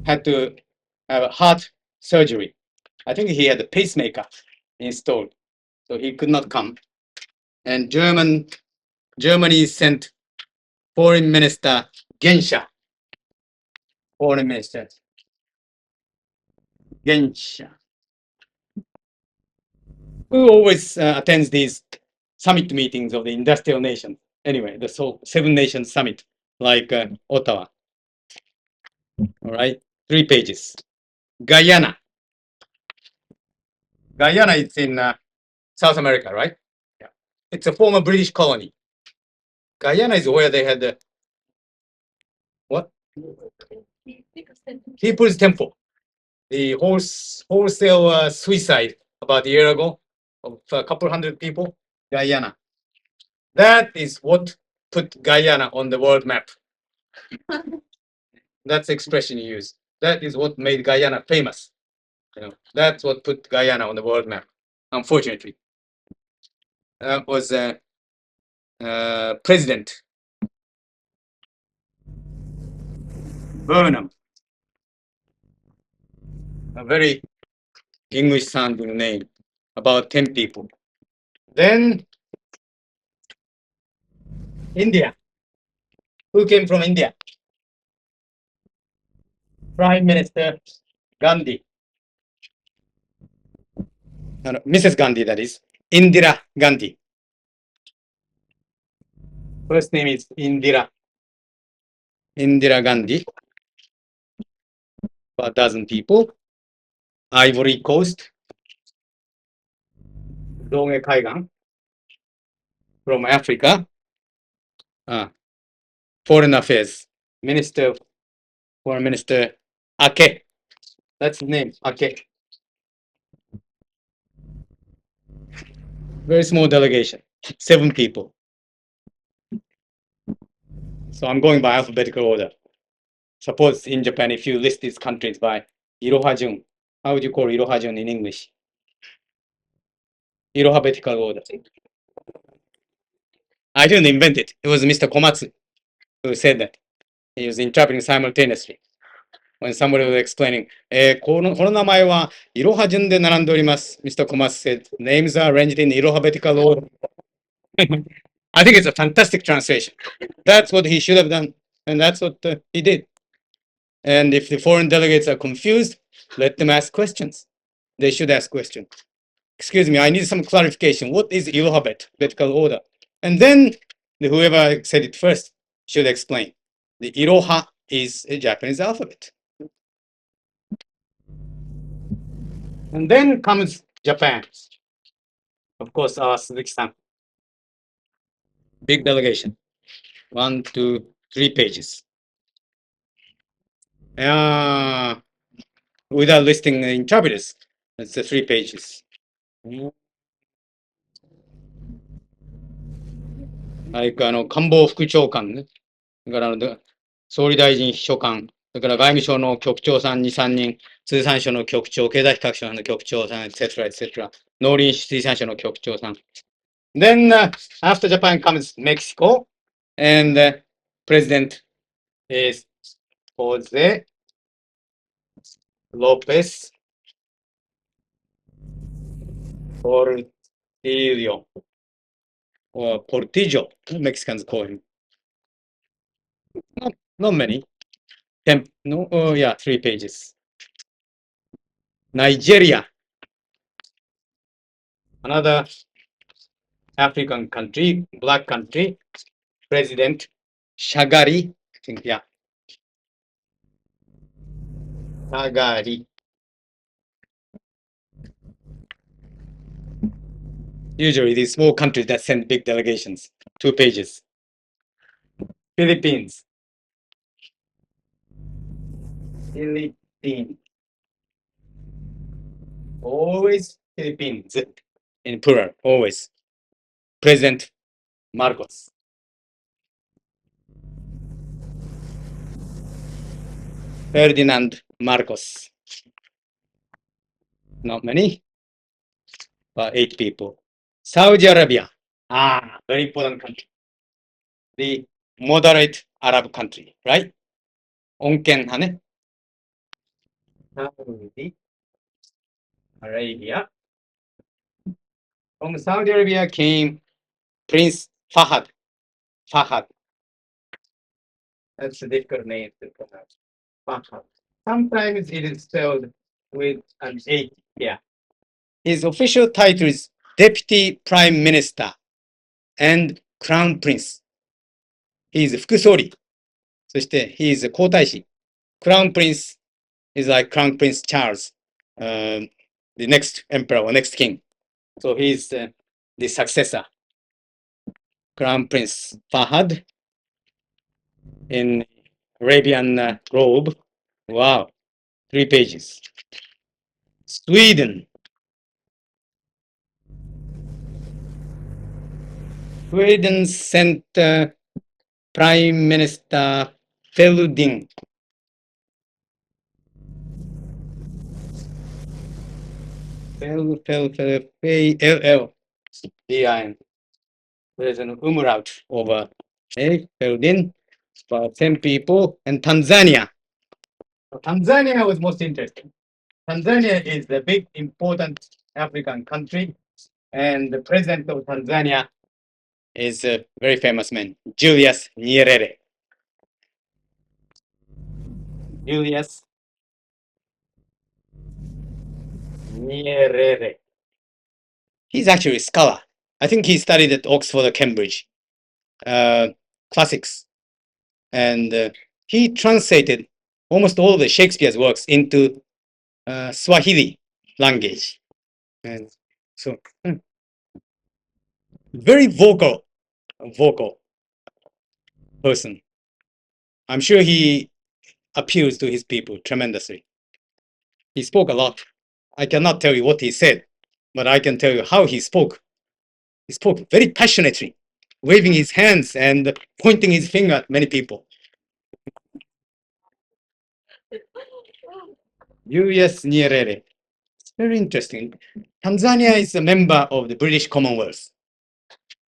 had to have a heart surgery. I think he had a pacemaker installed, so he could not come. And Germany sent Foreign Minister Genscher. Foreign Minister Genscher, who always attends these summit meetings of the industrial nations. Anyway, the 7 Nations Summit, like Ottawa. All right, 3 pages. Guyana. Guyana is in South America, right? Yeah. It's a former British colony. Guyana is where they had the what? People's Temple. The wholesale suicide about a year ago of a couple hundred people. Guyana. That is what put Guyana on the world map. That's the expression you use. That is what made Guyana famous. That's what put Guyana on the world map. Unfortunately, that was President Burnham, a very English sounding name, about 10 people. Then India. Who came from India? Prime Minister Gandhi. Mrs. Gandhi, that is. Indira Gandhi. First name is Indira. Indira Gandhi. About a dozen people. Ivory Coast. Donge Kaigan. From Africa. Foreign Affairs. Foreign Minister Ake. That's his name, Ake. Very small delegation. 7 people. So I'm going by alphabetical order. Suppose in Japan, if you list these countries by Iroha-jun, how would you call Iroha-jun in English? Alphabetical order. I didn't invent it. It was Mr. Komatsu who said that. He was interpreting simultaneously. When somebody was explaining, この名前はイロハ順で並んでおります。Mr. Komatsu said, names are arranged in alphabetical order. I think it's a fantastic translation. That's what he should have done. And that's what he did. And if the foreign delegates are confused, let them ask questions. They should ask questions. Excuse me, I need some clarification. What is alphabetical order? And then whoever said it first should explain. The Iroha is a Japanese alphabet. And then comes Japan. Of course, our Suzuki-san. Big delegation. 1, 2, 3 pages. Without listing the interpreters, it's 3 pages. 官房副長官ね。だから総理大臣秘書官、だから外務省の局長さん2、3人、通産省の局長、経済企画省の局長さん、etc., etc., 農林水産省の局長さん。Then, after Japan comes Mexico, and President is Jose Lopez Portillo, or Portillo, Mexicans call him. Not many. No, oh yeah, 3 pages. Nigeria, another African country, black country, President Shagari, I think, yeah. Shagari. Usually these small countries that send big delegations, 2 pages. Philippines. Philippines. Always Philippines in plural, always. President Marcos. Ferdinand Marcos. Not many, but 8 people. Saudi Arabia. Very important country. The moderate Arab country, right? 穏健派ね。Saudi Arabia. From Saudi Arabia came Prince Fahad. Fahad. That's a difficult name to pronounce. Fahad. Sometimes it is spelled with an A. Yeah. His official title is Deputy Prime Minister and Crown Prince. He is 副総理。そして、he is 皇太子。Crown Prince is like Crown Prince Charles, the next emperor or next king. So he is the successor. Crown Prince Fahad in Arabian robe. Wow, 3 pages. Sweden. Sweden sent Prime Minister Fälldin. F-A-L-L-D-I-N. There's an umlaut over Fälldin. About 10 people. And Tanzania. Tanzania was most interesting. Tanzania is a big, important African country. And the president of Tanzania is a very famous man, Julius Nyerere. Julius Nyerere. He's actually a scholar. I think he studied at Oxford or Cambridge, classics. And he translated almost all the Shakespeare's works into Swahili language. And so, very vocal person. I'm sure he appeals to his people tremendously. He spoke a lot. I cannot tell you what he said, but I can tell you how he spoke. He spoke very passionately, waving his hands and pointing his finger at many people. Julius Nyerere. It's very interesting. Tanzania is a member of the British Commonwealth.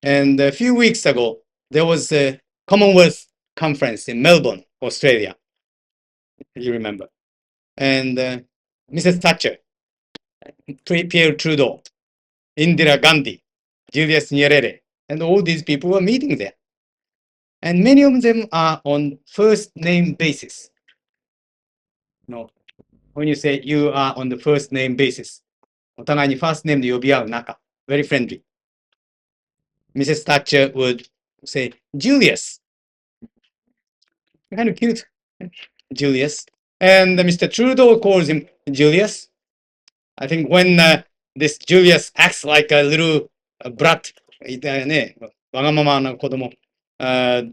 And a few weeks ago, there was a Commonwealth conference in Melbourne, Australia. You remember. And Mrs. Thatcher, Pierre Trudeau, Indira Gandhi, Julius Nyerere, and all these people were meeting there. And many of them are on first name basis. No, when you say you are on the first name basis, お互いに first name で呼び合う仲 very friendly. Mrs. Thatcher would say, Julius. Kind of cute. Julius. And Mr. Trudeau calls him Julius. I think when this Julius acts like a little brat, ね、わがままな子供,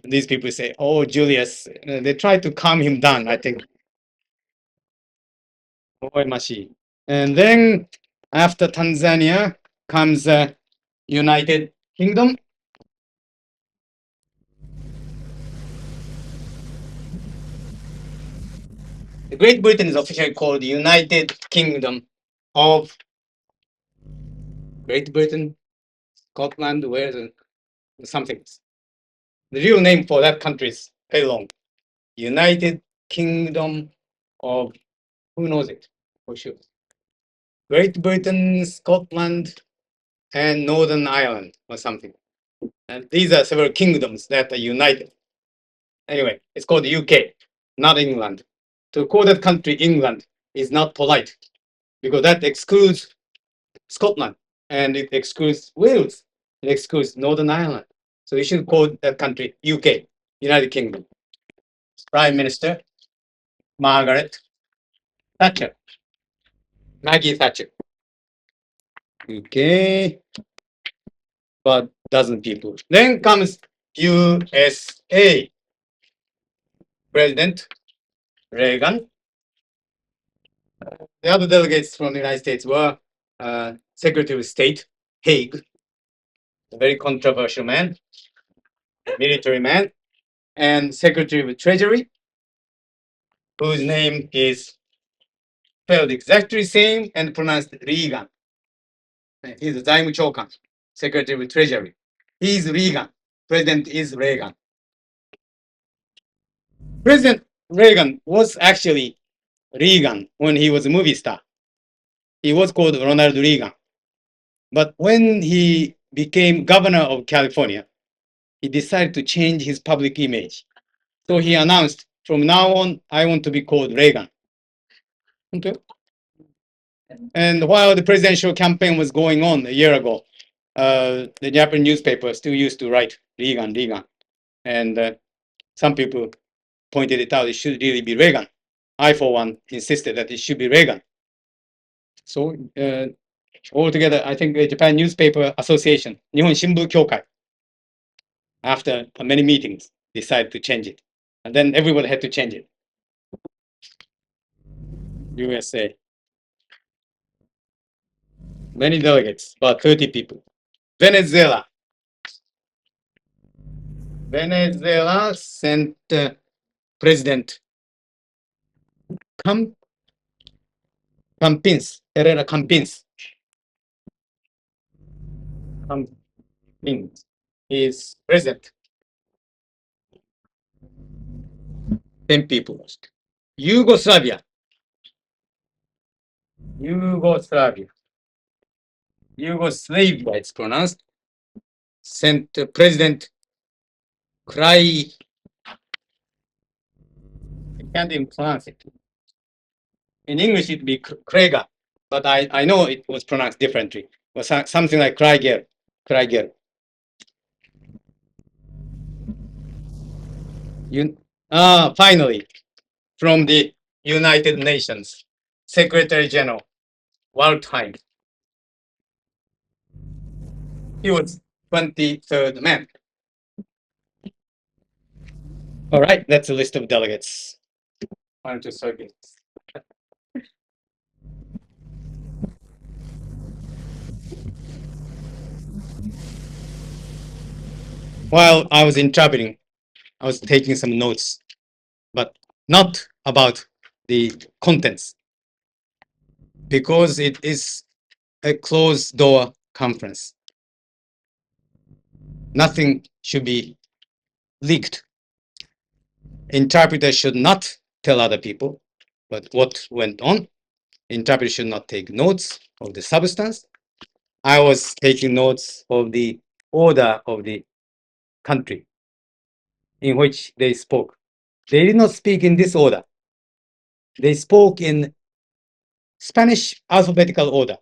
these people say, oh, Julius. They try to calm him down, I think. And then after Tanzania comes United Kingdom. Great Britain is officially called the United Kingdom of Great Britain, Scotland, Wales, and something. The real name for that country is very long. United Kingdom of, who knows it for sure? Great Britain, Scotland, and Northern Ireland or something. And these are several kingdoms that are united. Anyway, it's called the UK, not England. To call that country England is not polite because that excludes Scotland and it excludes Wales. It excludes Northern Ireland. So you should call that country UK, United Kingdom. Prime Minister Margaret Thatcher. Maggie Thatcher. Okay. About dozen people. Then comes USA. President Reagan. The other delegates from the United States were Secretary of State Haig, a very controversial man, military man, and Secretary of Treasury, whose name is spelled exactly the same and pronounced Reagan. He's the Zaimu Chokan, Secretary of Treasury. He's Reagan. President is Reagan. President Reagan was actually Reagan when he was a movie star. He was called Ronald Reagan. But when he became governor of California, he decided to change his public image. So he announced, from now on, I want to be called Reagan. Okay. And while the presidential campaign was going on a year ago, the Japanese newspaper still used to write Reagan, Reagan. And some people pointed it out, it should really be Reagan. I, for one, insisted that it should be Reagan. So altogether, I think the Japan Newspaper Association, Nihon Shinbu Kyokai, after many meetings, decided to change it. And then everybody had to change it. USA. Many delegates, about 30 people. Venezuela. Venezuela sent President Campins, Herrera Campins. Campins is president. 10 people. Yugoslavia. Yugoslavia, it's pronounced. Sent President I can't even pronounce it. In English, it'd be Krega, but I know it was pronounced differently. It was something like Krieger. Finally, from the United Nations, Secretary General Waldheim. He was 23rd man. All right, that's a list of delegates. 1, 2, 3. While I was interpreting, I was taking some notes, but not about the contents, because it is a closed door conference. Nothing should be leaked. Interpreter should not tell other people but what went on. Interpreter should not take notes of the substance. I was taking notes of the order of the country in which they spoke. They did not speak in this order. They spoke in Spanish alphabetical order.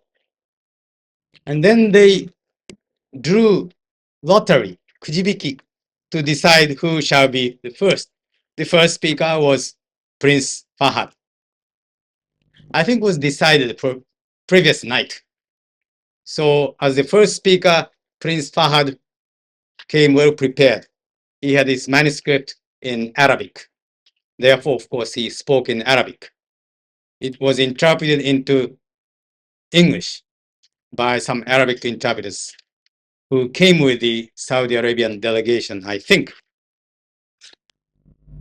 And then they drew lottery, kujibiki, to decide who shall be the first. The first speaker was Prince Fahad. I think it was decided previous night. So as the first speaker, Prince Fahad came well prepared. He had his manuscript in Arabic. Therefore, of course, he spoke in Arabic. It was interpreted into English by some Arabic interpreters who came with the Saudi Arabian delegation, I think.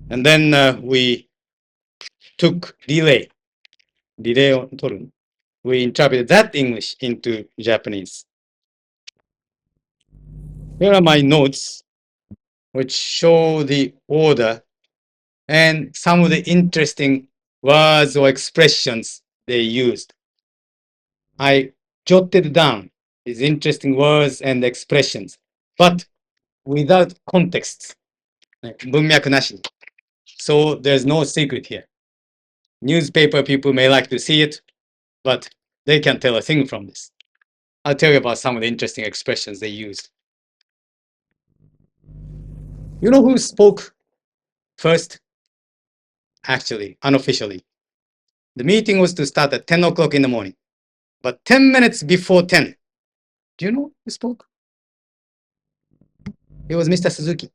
And then we took delay. Delayを取る。We interpreted that English into Japanese. Here are my notes, which show the order and some of the interesting words or expressions they used. I jotted down these interesting words and expressions, but without context. 文脈なしに。So there's no secret here. Newspaper people may like to see it, but they can't tell a thing from this. I'll tell you about some of the interesting expressions they used. You know who spoke first? Actually, unofficially. The meeting was to start at 10 o'clock in the morning. But 10 minutes before 10, do you know who spoke? It was Mr. Suzuki.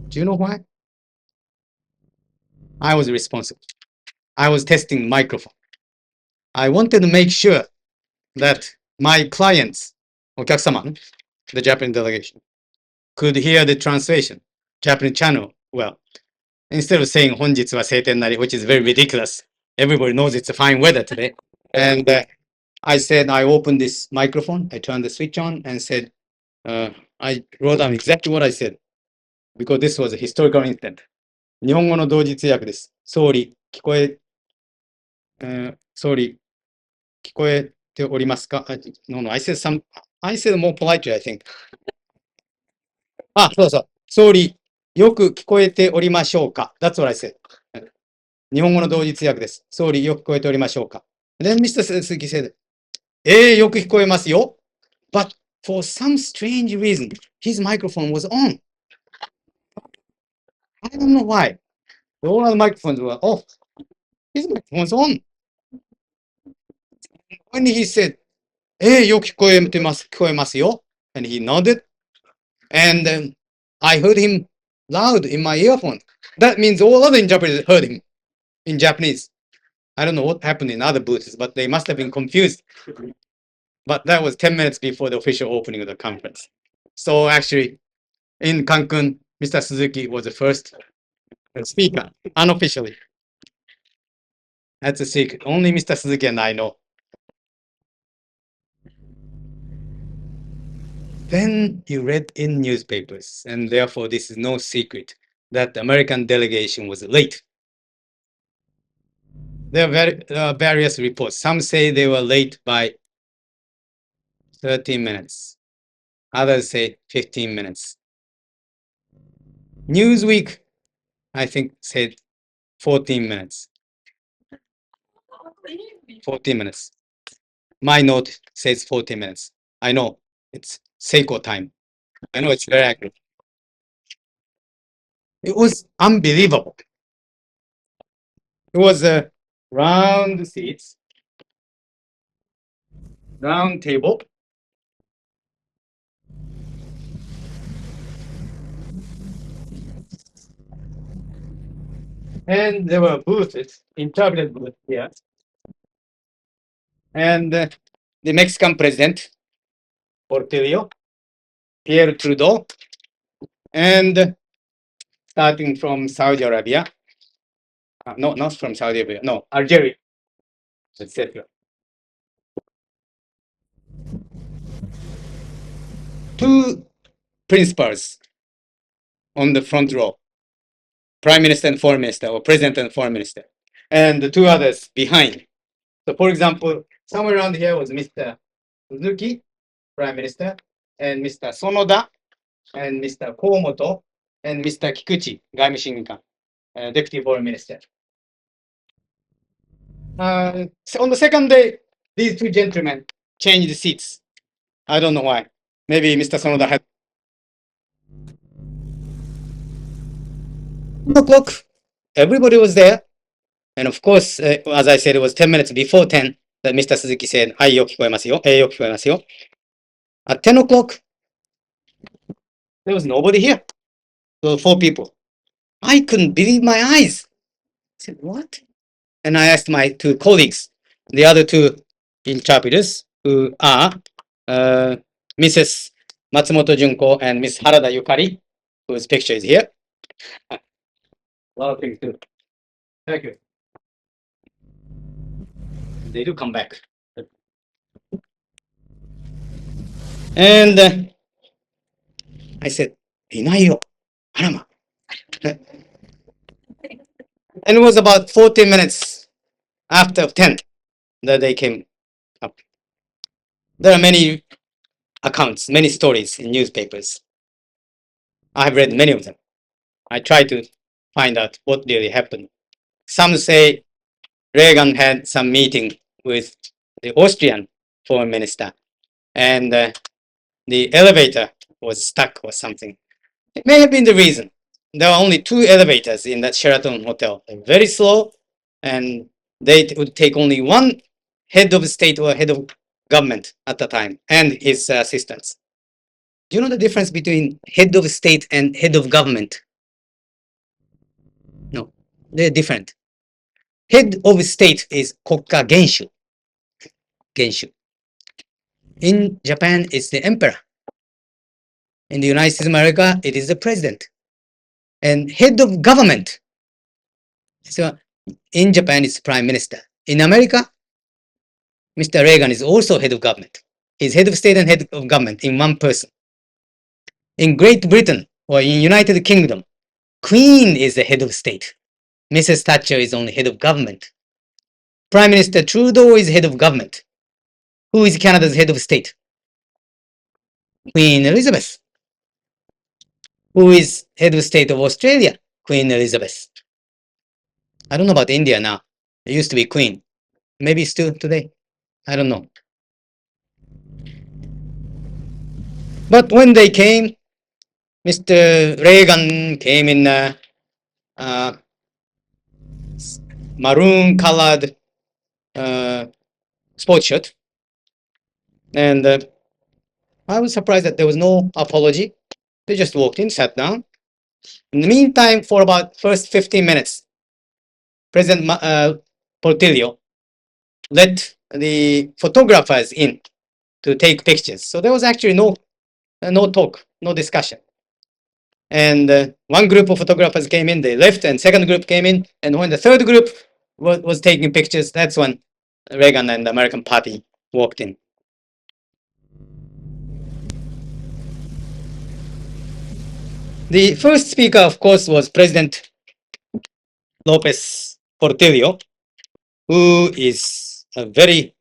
Do you know why? I was responsible. I was testing the microphone. I wanted to make sure that my clients, お客様, the Japanese delegation, could hear the translation, Japanese channel well. Instead of saying 本日は晴天なり, which is very ridiculous. Everybody knows it's a fine weather today. And I said, I opened this microphone, I turned the switch on and said, I wrote down exactly what I said, because this was a historical incident. 日本語の同時通訳です。総理、聞こえておりますか？ No, I said more politely, I think. そうそう。総理、よく聞こえておりましょうか？ That's what I said. 日本語の同時通訳です。総理、よく聞こえておりましょうか？ Then Mr. Suzuki said, よく聞こえますよ。But for some strange reason, his microphone was on. I don't know why. All the microphones were off. His microphone was on. When he said, よく聞こえますよ. And he nodded. And I heard him loud in my earphone. That means all other interpreters heard him in Japanese. I don't know what happened in other booths, but they must have been confused. But that was 10 minutes before the official opening of the conference. So actually, in Cancun, Mr. Suzuki was the first speaker, unofficially. That's a secret. Only Mr. Suzuki and I know. Then you read in newspapers, and therefore this is no secret, that the American delegation was late. There are various reports. Some say they were late by 13 minutes. Others say 15 minutes. Newsweek, I think, said 14 minutes. 14 minutes. My note says 14 minutes. I know it's Seiko time. I know it's very accurate. It was unbelievable. It was round seats, round table. And there were booths, interpreted booths here. And the Mexican president, Portillo, Pierre Trudeau, and starting from Saudi Arabia, no, not from Saudi Arabia, no, Algeria, etc. Two principals on the front row, Prime Minister and Foreign Minister, or President and Foreign Minister, and the two others behind. So, for example, somewhere around here was Mr. Suzuki, Prime Minister, and Mr. Sonoda, and Mr. Komoto, and Mr. Kikuchi, 外務審議官, Deputy Foreign Minister. On the second day, these two gentlemen changed seats. I don't know why. Maybe Mr. Sonoda had 1 o'clock. Everybody was there. And of course, as I said, it was 10 minutes before 10 that Mr. Suzuki said, はい、よく聞こえますよ。よく聞こえますよ. At 10 o'clock, there was nobody here. So 4 people. I couldn't believe my eyes. I said, what? And I asked my 2 colleagues, the other 2 interpreters, who are Mrs. Matsumoto Junko and Miss Harada Yukari, whose picture is here. A lot of things too. Thank you. They do come back. And I said, いないよ。あらま。And it was about 40 minutes after 10 that they came up. There are many accounts, many stories in newspapers. I have read many of them. I try to find out what really happened. Some say Reagan had some meeting with the Austrian foreign minister and the elevator was stuck or something. It may have been the reason. There were only 2 elevators in that Sheraton hotel. They're very slow, and they would take only one head of state or head of government at the time and his assistants. Do you know the difference between head of state and head of government? No, they're different. Head of state is 国家元首. 元首. In Japan, it's the emperor. In the United States of America, it is the president. And head of government. So in Japan, it's prime minister. In America, Mr. Reagan is also head of government. He's head of state and head of government in one person. In Great Britain or in United Kingdom, Queen is the head of state. Mrs. Thatcher is only head of government. Prime Minister Trudeau is head of government. Who is Canada's head of state? Queen Elizabeth. Who is head of state of Australia? Queen Elizabeth. I don't know about India now. It used to be Queen. Maybe still today. I don't know. But when they came, Mr. Reagan came in maroon colored sports shirt. And I was surprised that there was no apology. They just walked in, sat down. In the meantime, for about first 15 minutes, President Portillo let the photographers in to take pictures. So there was actually no talk, no discussion. And one group of photographers came in, they left, and second group came in. And when the third group was taking pictures, that's when Reagan and the American Party walked in. The first speaker, of course, was President Lopez Portillo, who is a very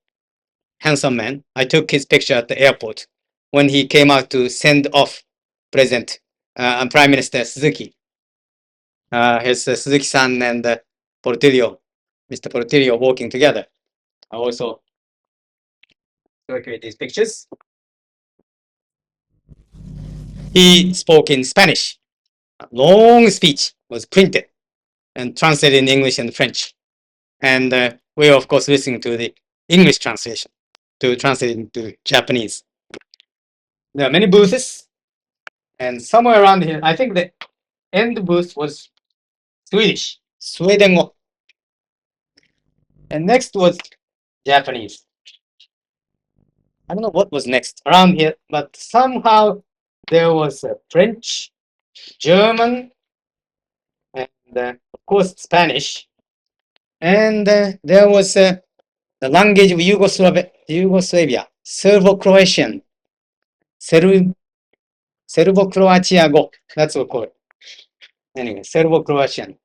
handsome man. I took his picture at the airport when he came out to send off President and Prime Minister Suzuki. His Suzuki-san and Portillo, Mr. Portillo, walking together. I also circulate these pictures. He spoke in Spanish. A long speech was printed and translated in English and French. And we were, of course, listening to the English translation to translate into Japanese. There are many booths, and somewhere around here, I think the end booth was Swedish, Sweden. And next was Japanese. I don't know what was next around here, but somehow there was French, German, and of course Spanish. And there was the language of Yugoslavia, Serbo-Croatian, Serbo-Croatia go. That's what we call it. Anyway, Serbo-Croatian.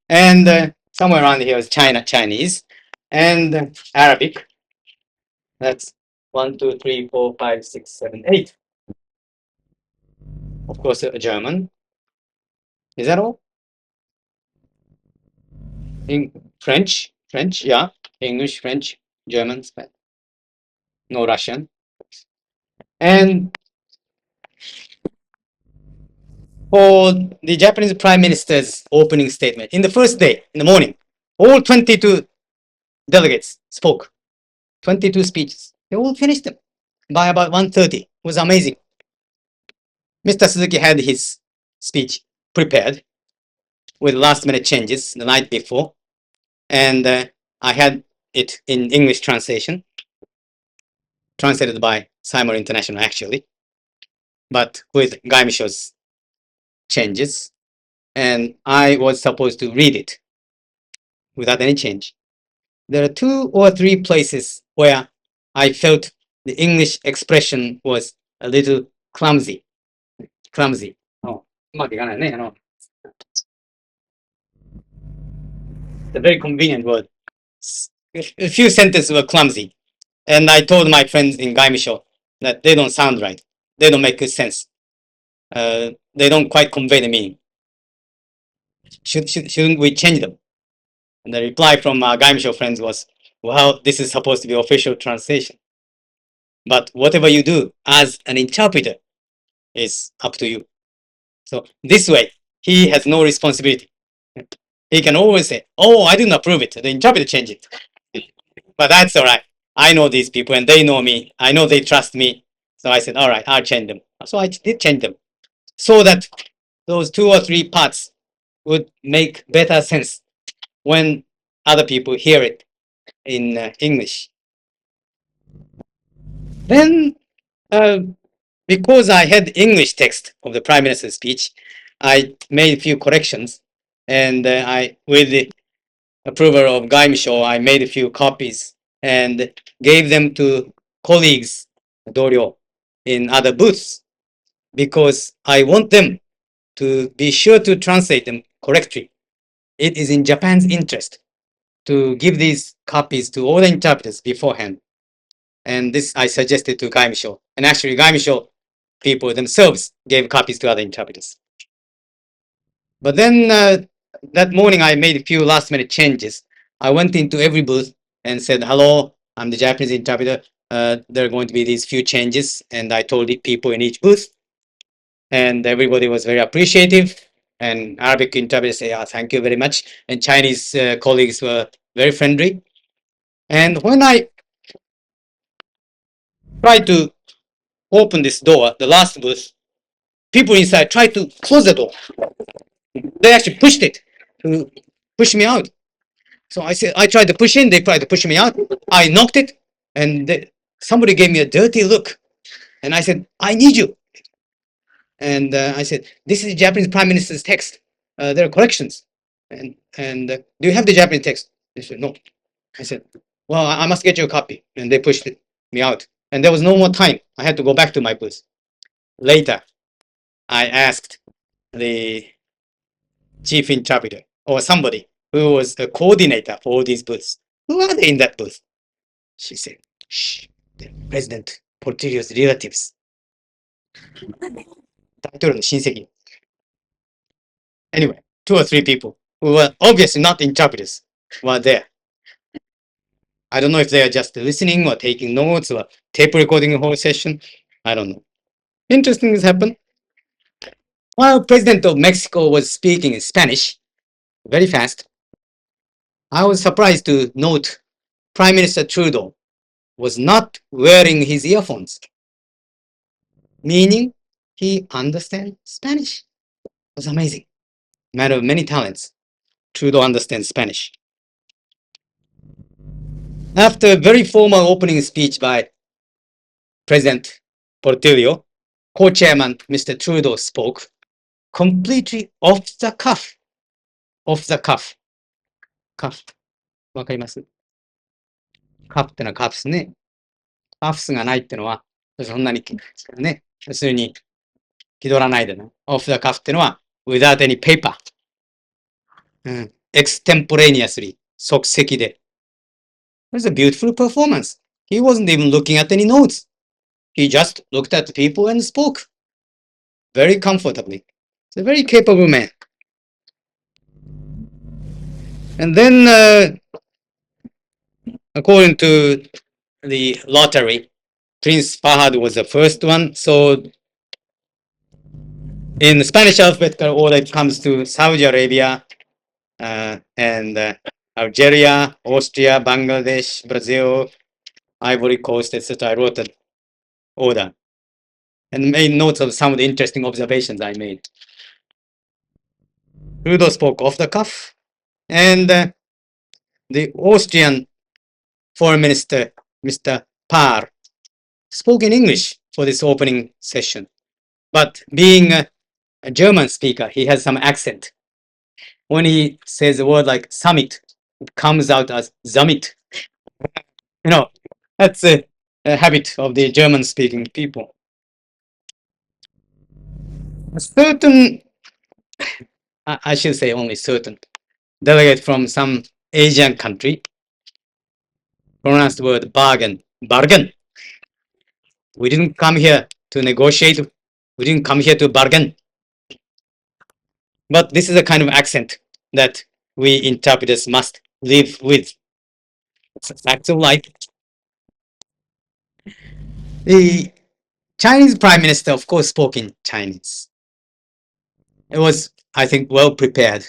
And somewhere around here is Chinese, and Arabic. That's 1, 2, 3, 4, 5, 6, 7, 8. Of course, German. Is that all? In French, yeah. English, French, German, Spanish. No Russian. And for the Japanese Prime Minister's opening statement, in the first day, in the morning, all 22 delegates spoke. 22 speeches. They all finished them by about 1:30. It was amazing. Mr. Suzuki had his speech prepared with last-minute changes the night before, and I had it in English translation, translated by Simon International actually, but with Gaimisho's changes. and I was supposed to read it without any change. There are 2 or 3 places where I felt the English expression was a little clumsy. Clumsy. うまくいかないね。The very convenient word. A few sentences were clumsy. And I told my friends in Gaimisho that they don't sound right. They don't make good sense. They don't quite convey the meaning. Shouldn't we change them? And the reply from Gaimisho friends was, well, this is supposed to be official translation. But whatever you do as an interpreter is up to you. So this way, he has no responsibility. He can always say, oh, I didn't approve it. The interpreter changed it. But that's all right. I know these people and they know me. I know they trust me. So I said, all right, I'll change them. So I did change them so that those 2 or 3 parts would make better sense when other people hear it in English. Then, because I had English text of the Prime Minister's speech, I made a few corrections, and with the approval of Gaimisho, I made a few copies and gave them to colleagues, Doryo, in other booths, because I want them to be sure to translate them correctly. It is in Japan's interest to give these copies to all the interpreters beforehand. And this I suggested to Gaimisho. And actually, Gaimisho people themselves gave copies to other interpreters. But then that morning, I made a few last minute changes. I went into every booth and said, hello, I'm the Japanese interpreter. There are going to be these few changes. And I told the people in each booth. And everybody was very appreciative. And Arabic interpreters say, oh, thank you very much. And Chinese colleagues were very friendly. And when I tried to open this door, the last booth, people inside tried to close the door. They actually pushed it to push me out. So I said, I tried to push in, they tried to push me out. I knocked it, and somebody gave me a dirty look. And I said, I need you. And I said, this is the Japanese Prime Minister's text. There are corrections. And do you have the Japanese text? They said, no. I said, well, I must get you a copy. And they pushed me out. And there was no more time. I had to go back to my booth. Later, I asked the chief interpreter or somebody who was the coordinator for all these booths. Who are they in that booth? She said, shh, the President Portillo's relatives. Anyway, 2 or 3 people who were obviously not interpreters were there. I don't know if they are just listening or taking notes or tape recording the whole session. I don't know. Interesting things happened. While President of Mexico was speaking in Spanish, very fast, I was surprised to note Prime Minister Trudeau was not wearing his earphones, meaning he understands Spanish. It was amazing. Man of many talents, Trudeau understands Spanish. After a very formal opening speech by President Portillo, co-chairman Mr. Trudeau spoke completely off the cuff. Off the cuff. Cuff. わかります？カフってのはカフスね。カフスがないってのは、そんなにね、要するに気取らないでね。off the cuff ってのは without any paper。extemporaneously 即席で。It was a beautiful performance. He wasn't even looking at any notes. He just looked at the people and spoke very comfortably. He's a very capable man. And then, according to the lottery, Prince Fahad was the first one. So in the Spanish alphabetical order, it comes to Saudi Arabia, and Algeria, Austria, Bangladesh, Brazil, Ivory Coast, etc. I wrote an order and made notes of some of the interesting observations I made. Trudeau spoke off the cuff, and the Austrian Foreign Minister, Mr. Parr, spoke in English for this opening session. But being a German speaker, he has some accent. when he says a word like summit, it comes out as summit. That's a habit of the German-speaking people. Certain, I should say only certain, delegate from some Asian country pronounced the word bargain. Bargain. We didn't come here to negotiate. We didn't come here to bargain. But this is a kind of accent that we interpreters must live with. It's a fact of life. The Chinese Prime Minister, of course, spoke in Chinese. It was, I think, well prepared.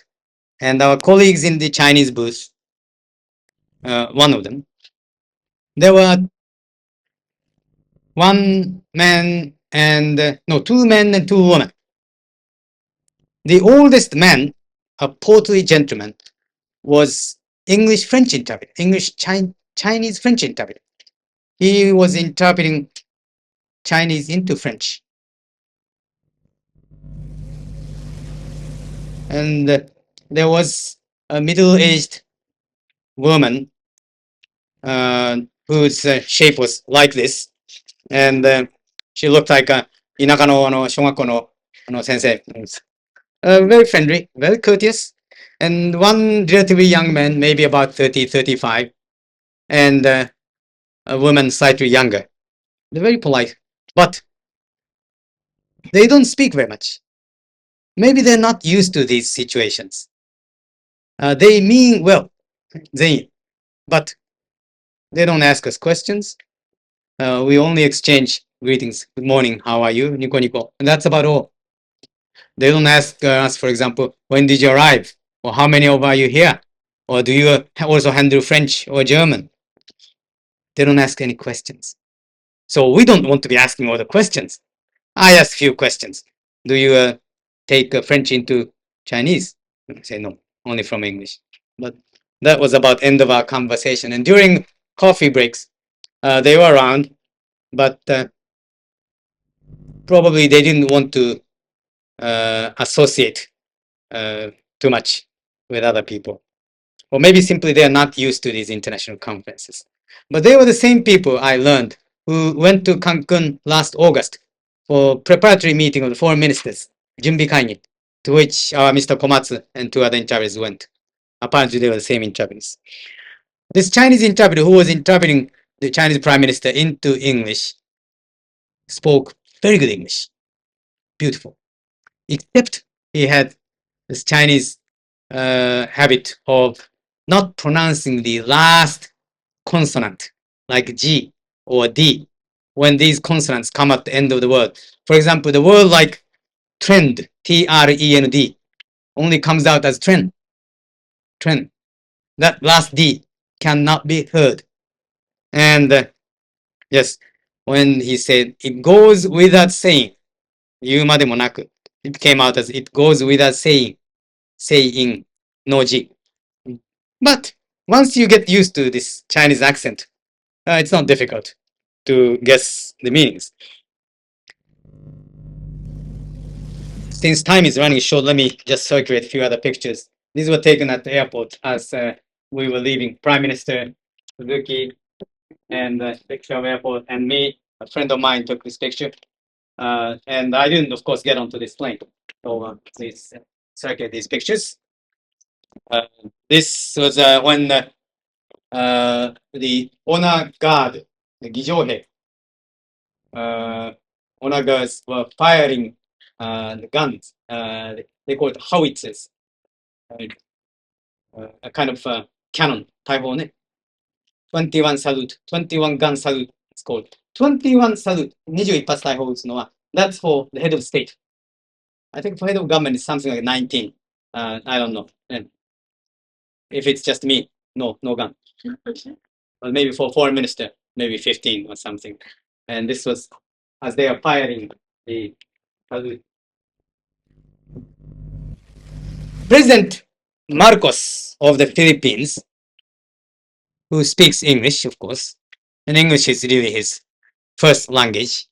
And our colleagues in the Chinese booth, one of them, there were two men and two women. The oldest man, a portly gentleman, was English-French interpreter, Chinese-French interpreter. He was interpreting Chinese into French. And there was a middle-aged woman whose shape was like this. And she looked like a 田舎の小学校の先生。Very friendly, very courteous. And one relatively young man, maybe about 30, 35. And a woman slightly younger. They're very polite. But they don't speak very much. Maybe they're not used to these situations. They mean well, but they don't ask us questions. We only exchange greetings. Good morning, how are you? Nico Nico. And that's about all. They don't ask us, for example, when did you arrive? Or how many of are you here? Or do you also handle French or German? They don't ask any questions. So we don't want to be asking all the questions. I ask few questions. Do you take French into Chinese? I say no, only from English. But that was about end of our conversation. And during coffee breaks, they were around, but probably they didn't want to associate too much with other people. Or maybe simply they are not used to these international conferences. But they were the same people I learned who went to Cancun last August for preparatory meeting of the foreign ministers, Junbi Kaigi, to which Mr. Komatsu and two other interpreters went. Apparently they were the same interpreters. This Chinese interpreter who was interpreting the Chinese Prime Minister into English spoke very good English. Beautiful. Except he had this Chinese habit of not pronouncing the last consonant, like G or D, when these consonants come at the end of the word. For example, the word like trend, T-R-E-N-D, only comes out as trend. Trend. That last D cannot be heard. And yes, when he said, it goes without saying, 言うまでもなく, it came out as it goes without saying, no G. But once you get used to this Chinese accent, it's not difficult to guess the meanings. Since time is running short, let me just circulate a few other pictures. These were taken at the airport as we were leaving. Prime Minister Suzuki and the picture of airport, and me, a friend of mine, took this picture. And I didn't, of course, get onto this plane. So please circulate these pictures. This was when the honor guard, the Gijohei, honor guards were firing the guns. They call it howitzers, a kind of cannon type of 21 salute, 21 gun salute. It's called 21 salute. 21発大砲撃つのは that's for the head of state. I think for head of government it's something like 19. I don't know. And if it's just me, no gun. But maybe for foreign minister, maybe 15 or something. And this was as they are firing the salute. President Marcos of the Philippines, who speaks English, of course, and English is really his first language.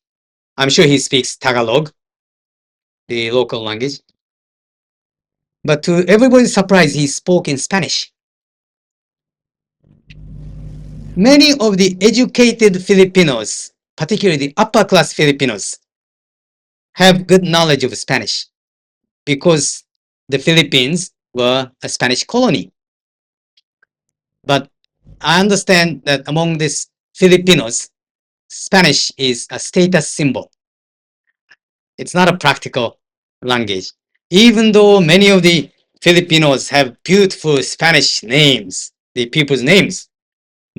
I'm sure he speaks Tagalog, the local language. But to everybody's surprise, he spoke in Spanish. Many of the educated Filipinos, particularly the upper class Filipinos, have good knowledge of Spanish because the Philippines were a Spanish colony. But I understand that among these Filipinos, Spanish is a status symbol. It's not a practical language. Even though many of the Filipinos have beautiful Spanish names, the people's names,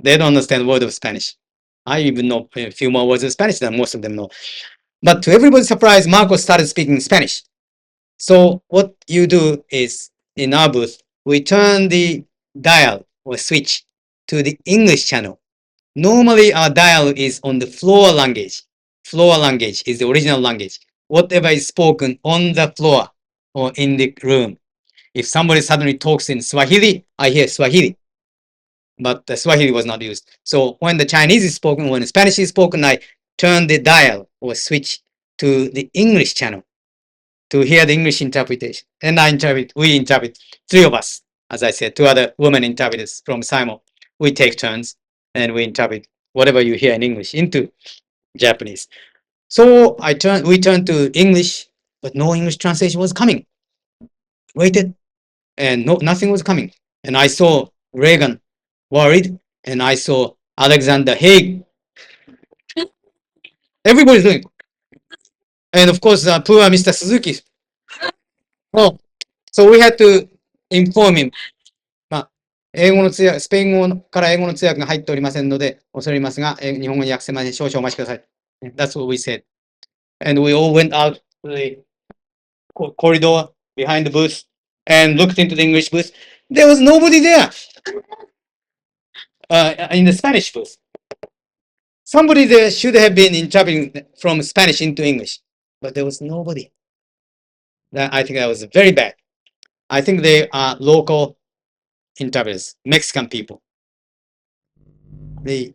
they don't understand a word of Spanish. I even know a few more words of Spanish than most of them know. But to everybody's surprise, Marcos started speaking Spanish. So what you do is, in our booth, we turn the dial or switch to the English channel. Normally, our dial is on the floor language. Floor language is the original language. Whatever is spoken on the floor or in the room. If somebody suddenly talks in Swahili, I hear Swahili. But the Swahili was not used. So when the Chinese is spoken, when the Spanish is spoken, I turn the dial or switch to the English channel to hear the English interpretation. And we interpret, three of us, as I said, two other women interpreters from Simo. We take turns and we interpret whatever you hear in English into Japanese. So we turned to English, but no English translation was coming. Waited, and nothing was coming. And I saw Reagan worried, and I saw Alexander Haig. Everybody's doing. And of course, poor Mr. Suzuki. Oh, so we had to inform him. まあ、英語の通訳、スペイン語から英語の通訳が入っておりませんので、恐れ入りますが、日本語に訳せません。少々お待ちください。That's what we said. And we all went out to the corridor behind the booth and looked into the English booth. There was nobody there in the Spanish booth. Somebody there should have been interpreting from Spanish into English, but there was nobody. I think that was very bad. I think they are local interpreters, Mexican people. The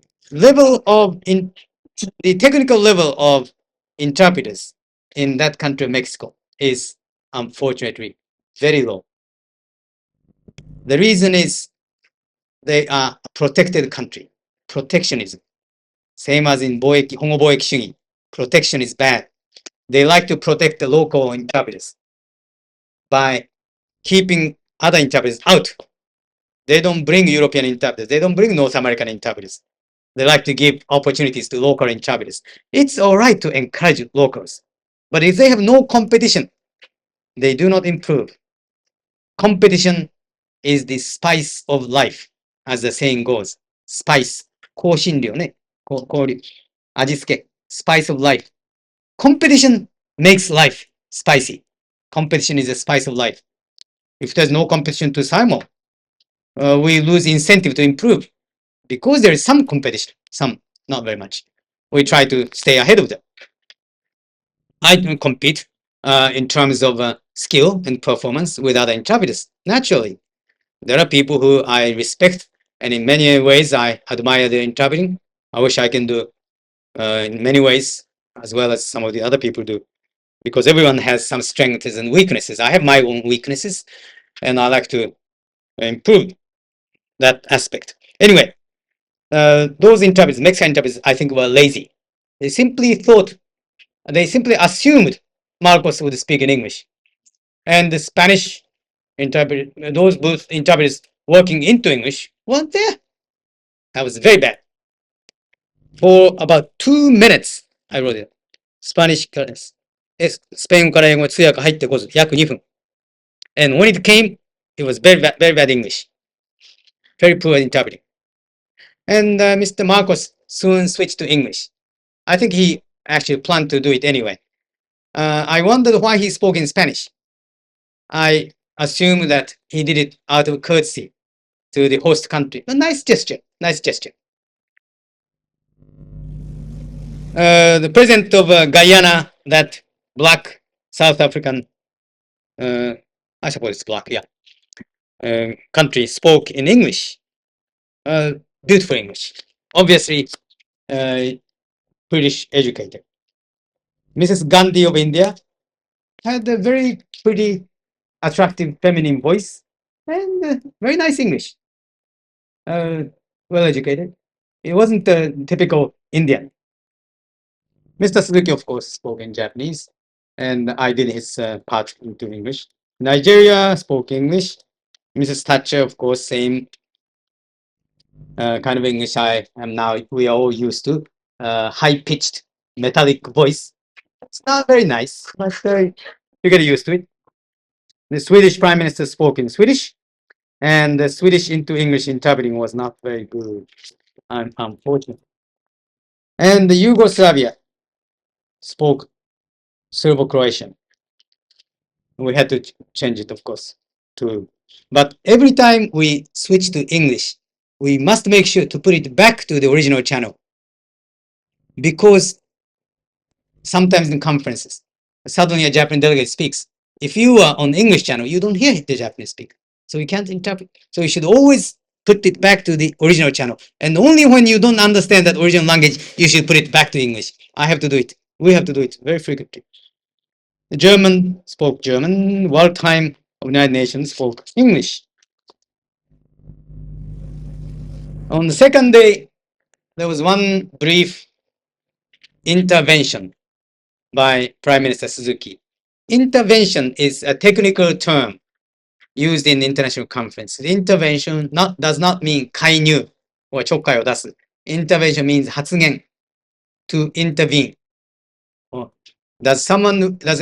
technical level of interpreters in that country, Mexico, is unfortunately very low. The reason is they are a protected country. Protectionism. Same as in 保護貿易主義. Protection is bad. They like to protect the local interpreters by keeping other interpreters out. They don't bring European interpreters. They don't bring North American interpreters. They like to give opportunities to local interpreters. It's all right to encourage locals. But if they have no competition, they do not improve. Competition is the spice of life, as the saying goes. Spice. 香辛料ね。香料。味付け。Spice of life. Competition makes life spicy. Competition is the spice of life. If there's no competition to Simon, we lose incentive to improve because there is some competition, some, not very much. We try to stay ahead of them. I don't compete in terms of skill and performance with other interpreters. Naturally, there are people who I respect, and in many ways I admire their interpreting. I wish I can do in many ways as well as some of the other people do, because everyone has some strengths and weaknesses. I have my own weaknesses, and I like to improve that aspect. Anyway, those interpreters, Mexican interpreters, I think were lazy. They simply assumed Marcos would speak in English. And the Spanish interpreter, those both interpreters working into English weren't there. That was very bad. For about 2 minutes, I wrote it. スペインから英語通訳入ってこず、約2分. And when it came, it was very bad English. Very poor interpreting. And Mr. Marcos soon switched to English. I think he actually planned to do it anyway. I wondered why he spoke in Spanish. I assumed that he did it out of courtesy to the host country. A nice gesture, nice gesture. The president of Guyana, that black South African, I suppose it's black, yeah, country, spoke in English. Beautiful English. Obviously, British educated. Mrs. Gandhi of India had a very pretty attractive feminine voice, and very nice English. Well educated. It wasn't typical Indian. Mr. Suzuki, of course, spoke in Japanese, and I did his part into English. Nigeria spoke English. Mrs. Thatcher, of course, same kind of English I am now. We are all used to high-pitched metallic voice. It's not very nice, but you get used to it. The Swedish Prime Minister spoke in Swedish, and the Swedish into English interpreting was not very good, unfortunately. And the Yugoslavia spoke Serbo-Croatian. We had to change it, of course, to. But every time we switch to English, we must make sure to put it back to the original channel, because sometimes in conferences, suddenly a Japanese delegate speaks. If you are on English channel, you don't hear the Japanese speaker, so you can't interpret. So you should always put it back to the original channel, and only when you don't understand that original language, you should put it back to English. I have to do it. We have to do it very frequently. The German spoke German. Wartime of United Nations spoke English. On the second day, there was one brief intervention by Prime Minister Suzuki. Intervention is a technical term used in international conference. Intervention does not mean 介入 or ちょっかいを出す. Intervention means 発言 to intervene. Does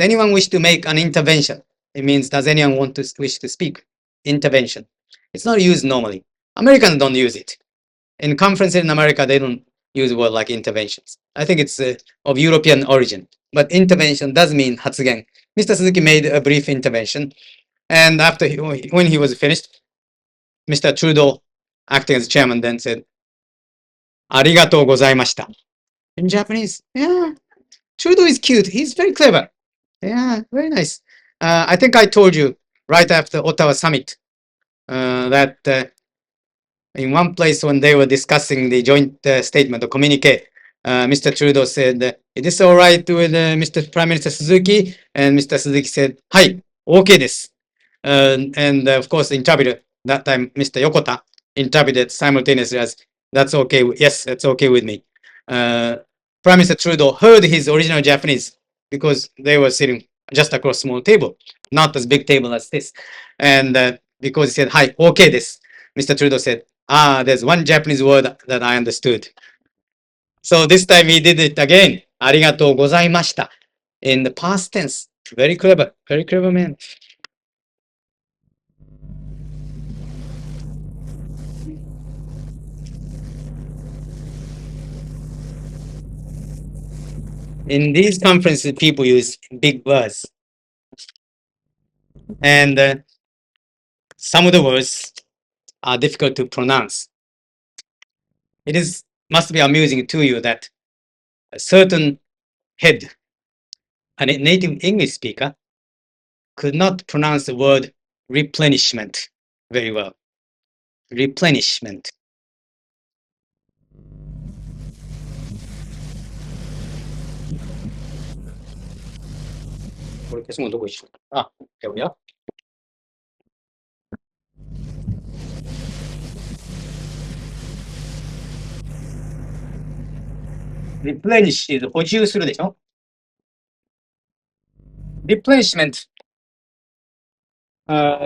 anyone wish to make an intervention? It means does anyone wish to speak? Intervention. It's not used normally. Americans don't use it. In conferences in America, they don't use a word like interventions. I think it's of European origin. But intervention does mean 発言. Mr. Suzuki made a brief intervention. And after when he was finished, Mr. Trudeau, acting as chairman, then said, ありがとうございました. In Japanese, yeah, Trudeau is cute. He's very clever. Yeah, very nice. I think I told you right after Ottawa summit that in one place when they were discussing the joint statement or communique, Mr. Trudeau said, is this all right with Mr. Prime Minister Suzuki? And Mr. Suzuki said, はい、OK です。And of course, the interpreter, that time, Mr. Yokota, interpreted simultaneously as, that's okay, yes, that's okay with me. Prime Minister Trudeau heard his original Japanese because they were sitting just across a small table, not as big table as this. And because he said, はい、OK です。Mr. Trudeau said, there's one Japanese word that I understood. So this time he did it again. ありがとうございました. In the past tense. Very clever man. In these conferences, people use big words. And some of the words are difficult to pronounce. It must be amusing to you that a certain head, a native English speaker, could not pronounce the word replenishment very well. Replenishment. Here we are. Replenish is 補充するでしょ? Replenishment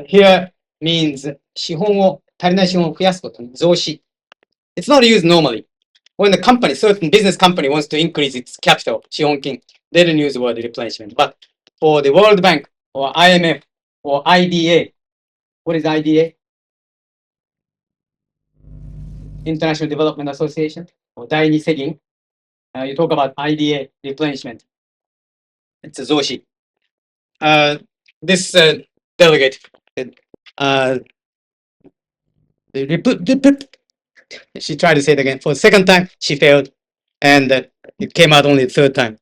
here means 足りない資本を増やすこと、増資. It's not used normally. When a certain business company wants to increase its capital, 資本金, they don't use the word replenishment. But for the World Bank or IMF or IDA, what is IDA? International Development Association or 第二世銀. You talk about IDA replenishment. It's a 増資. This delegate, she tried to say it again. For the second time, she failed, and it came out only the third time,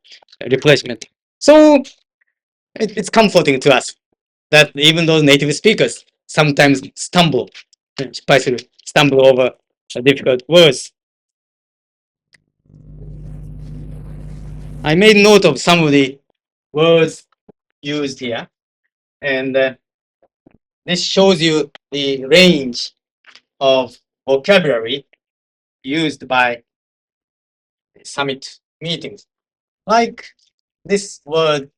replacement. So it's comforting to us that even those native speakers sometimes stumble over difficult words. I made note of some of the words used here, and This shows you the range of vocabulary used by summit meetings. Like this word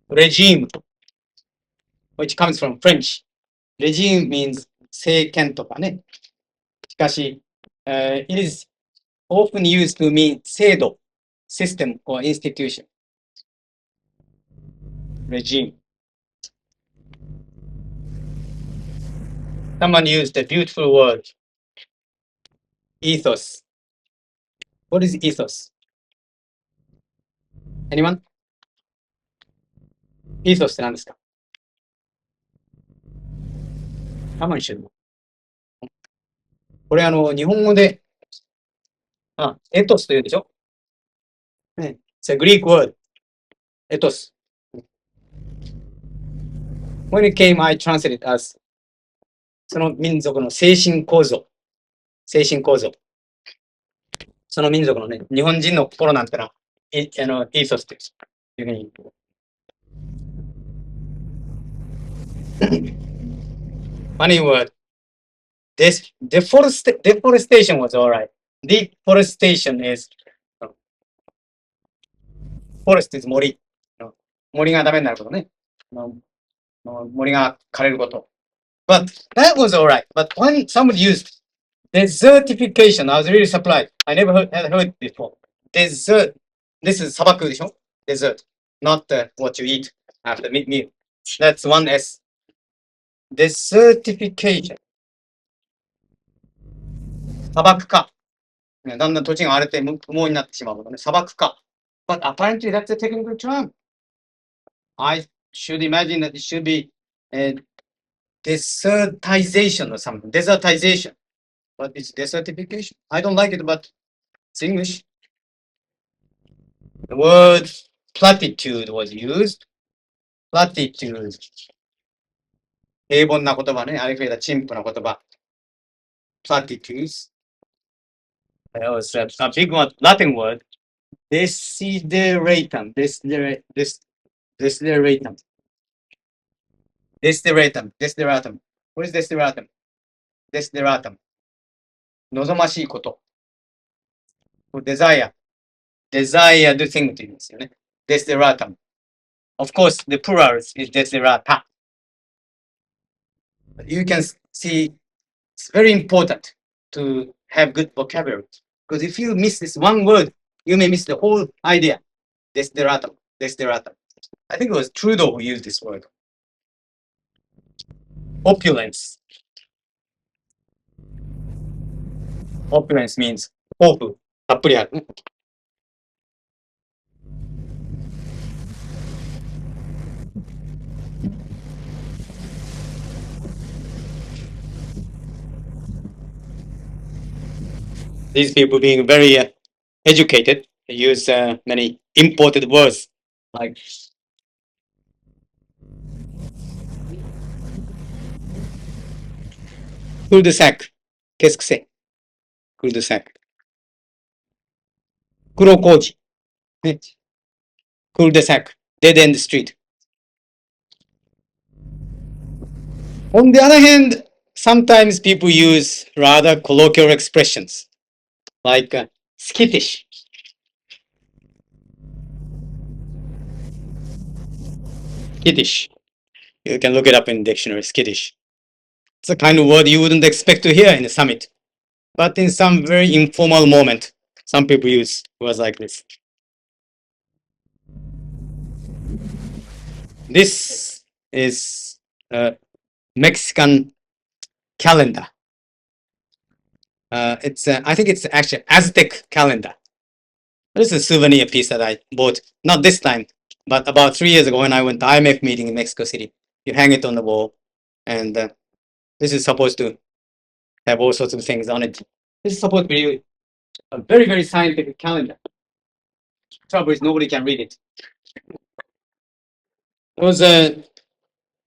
regime, which comes from French. Regime means 政権とかね。しかし、it is often used to mean 制度、system or institution. Regime. Someone used a beautiful word, ethos. What is ethos? Anyone? Ethos って何ですか？ Someone should know. これ日本語で、エトスというでしょ？ね。It's a Greek word. エトス。When it came, I translated as その民族の精神構造。精神構造。その民族のね、日本人の心なんてのは、イーソスっていうふうに。Funny word. This deforestation was alright. Deforestation is forest is 森。森がダメになることね。森が枯れること。But that was alright. But when someone used desertification, I was really surprised. I never had heard it before. Desert. This is 砂漠でしょ？ Desert. Not what you eat after meal. That's one S. Desertification. 砂漠化。だんだん土地が荒れて無毛になってしまうことね。砂漠化。But apparently that's a technical term. I should imagine that it should be desertization or something. Desertization. But it's desertification. I don't like it, but it's English. The word platitude was used. Platitude. 平凡な言葉ね。あるいは陳腐な言葉。Platitudes. That was a big one, Latin word. Desideratum. Desideratum. Desideratum. What is desideratum? Desideratum. 望ましいこと。Desire. Desired thing と言うんですよね。Desideratum. Of course, the plural is desiderata. You can see it's very important to have good vocabulary. Because if you miss this one word, you may miss the whole idea. Desideratum. Desideratum. I think it was Trudeau who used this word. Opulence. Opulence means 豊富、たっぷりある。These people being very educated, they use many imported words like cul-de-sac. Qu'est-ce que c'est? Cul-de-sac. 黒麹。ね。Cul-de-sac. Dead end street. On the other hand, sometimes people use rather colloquial expressions like skittish. Skittish. You can look it up in dictionary, skittish. It's a kind of word you wouldn't expect to hear in a summit. But in some very informal moment, some people use words like this. This is a Mexican calendar. I think it's actually Aztec calendar. This is a souvenir piece that I bought, not this time, but about 3 years ago when I went to IMF meeting in Mexico City. You hang it on the wall, and this is supposed to have all sorts of things on it. This is supposed to be a very, very scientific calendar. Trouble is nobody can read it. Those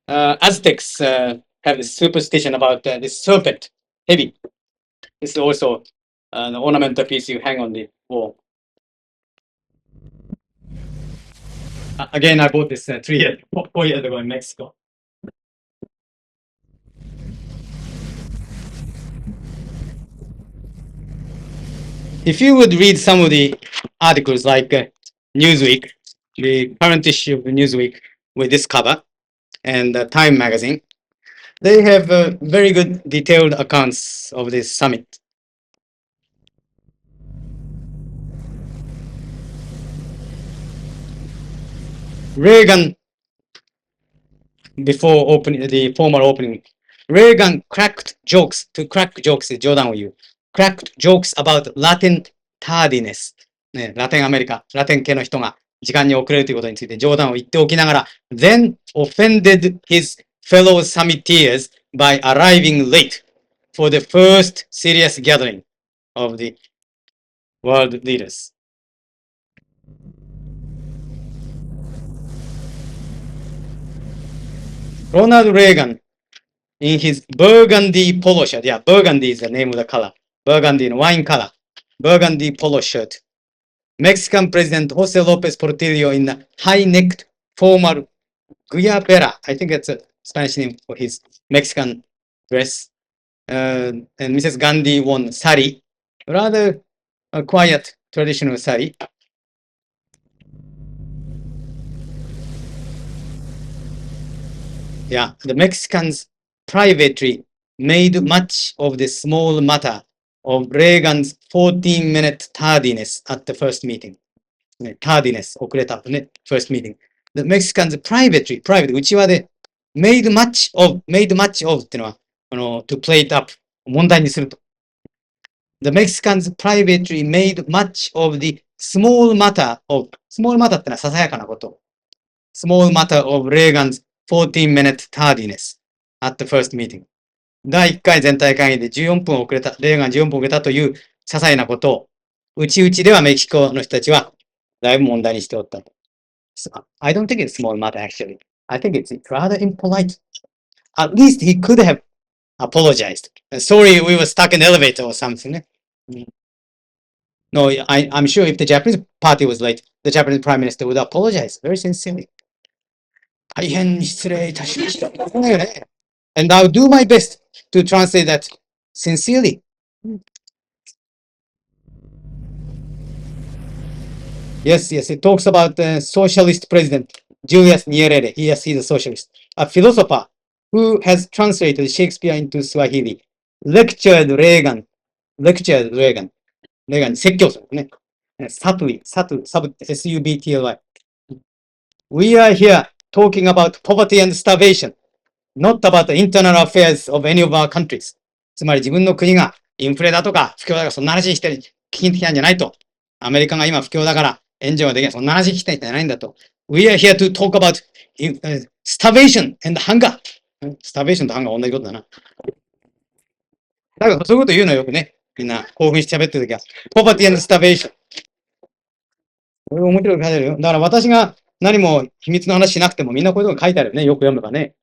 Aztecs have this superstition about this serpent, heavy. This is also an ornamental piece you hang on the wall. Again, I bought this 4 years ago in Mexico. if you would read some of the articles like Newsweek, the current issue of Newsweek with this cover, and Time magazine, they have very good detailed accounts of this summit. Reagan, before opening the formal opening, Reagan cracked jokes, to crack jokes 冗談を言う。cracked jokes about Latin tardiness. ね、ラテンアメリカ、ラテン系の人が時間に遅れるということについて冗談を言っておきながら、then offended his fellow summiteers by arriving late for the first serious gathering of the world leaders. Ronald Reagan, in his burgundy polo shirt, yeah, burgundy is the name of the color, burgundy, wine color, burgundy polo shirt. Mexican President Jose Lopez Portillo in a high-necked formal guayabera, I think that's a Spanish name for his Mexican dress. And Mrs. Gandhi won sari, rather a quiet traditional sari. Yeah, the Mexicans privately made much of the small matter of Reagan's 14-minute tardiness at the first meeting. Tardiness, 遅れたね、first meeting. The Mexicans privately, 内輪で made much of っていうのは、to play it up, 問題にすると。The Mexicans privately made much of the small matter of, small matter ってのはささやかなこと。small matter of Reagan's 14-minute tardiness at the first meeting. 第1回全体会議で14分遅れた、レーガン14分遅れたという些細なことを、内々ではメキシコの人たちはだいぶ問題にしておったと。I don't think it's small matter actually. I think it's rather impolite. At least he could have apologized. Sorry, we were stuck in the elevator or something. No, I'm sure if the Japanese party was late, the Japanese prime minister would apologize very sincerely. 大変失礼いたしました。And I'll do my best to translate that sincerely. Yes, it talks about the socialist president, Julius Nyerere. Yes, he's a socialist. A philosopher who has translated Shakespeare into Swahili. Lectured Reagan. レーガンに説教するね。subtly, S-U-B-T-L-Y. We are here talking about poverty and starvation, not about the internal affairs of any of our countries. つまり自分の国がインフレだとか不況だとかそんな話して聞きに来たんじゃないと。アメリカが今不況だから援助ができない。そんな話聞きたいんじゃないんだと。We are here to talk about starvation and hunger. starvation と hunger は同じことだな。だからそういうこと言うのよくね。みんな興奮して喋ってるときは。poverty and starvation。これ面白い書いてあるよ。だから私が何も秘密の話しなくてもみんなこういうとこ書いてあるよね。よく読めばね。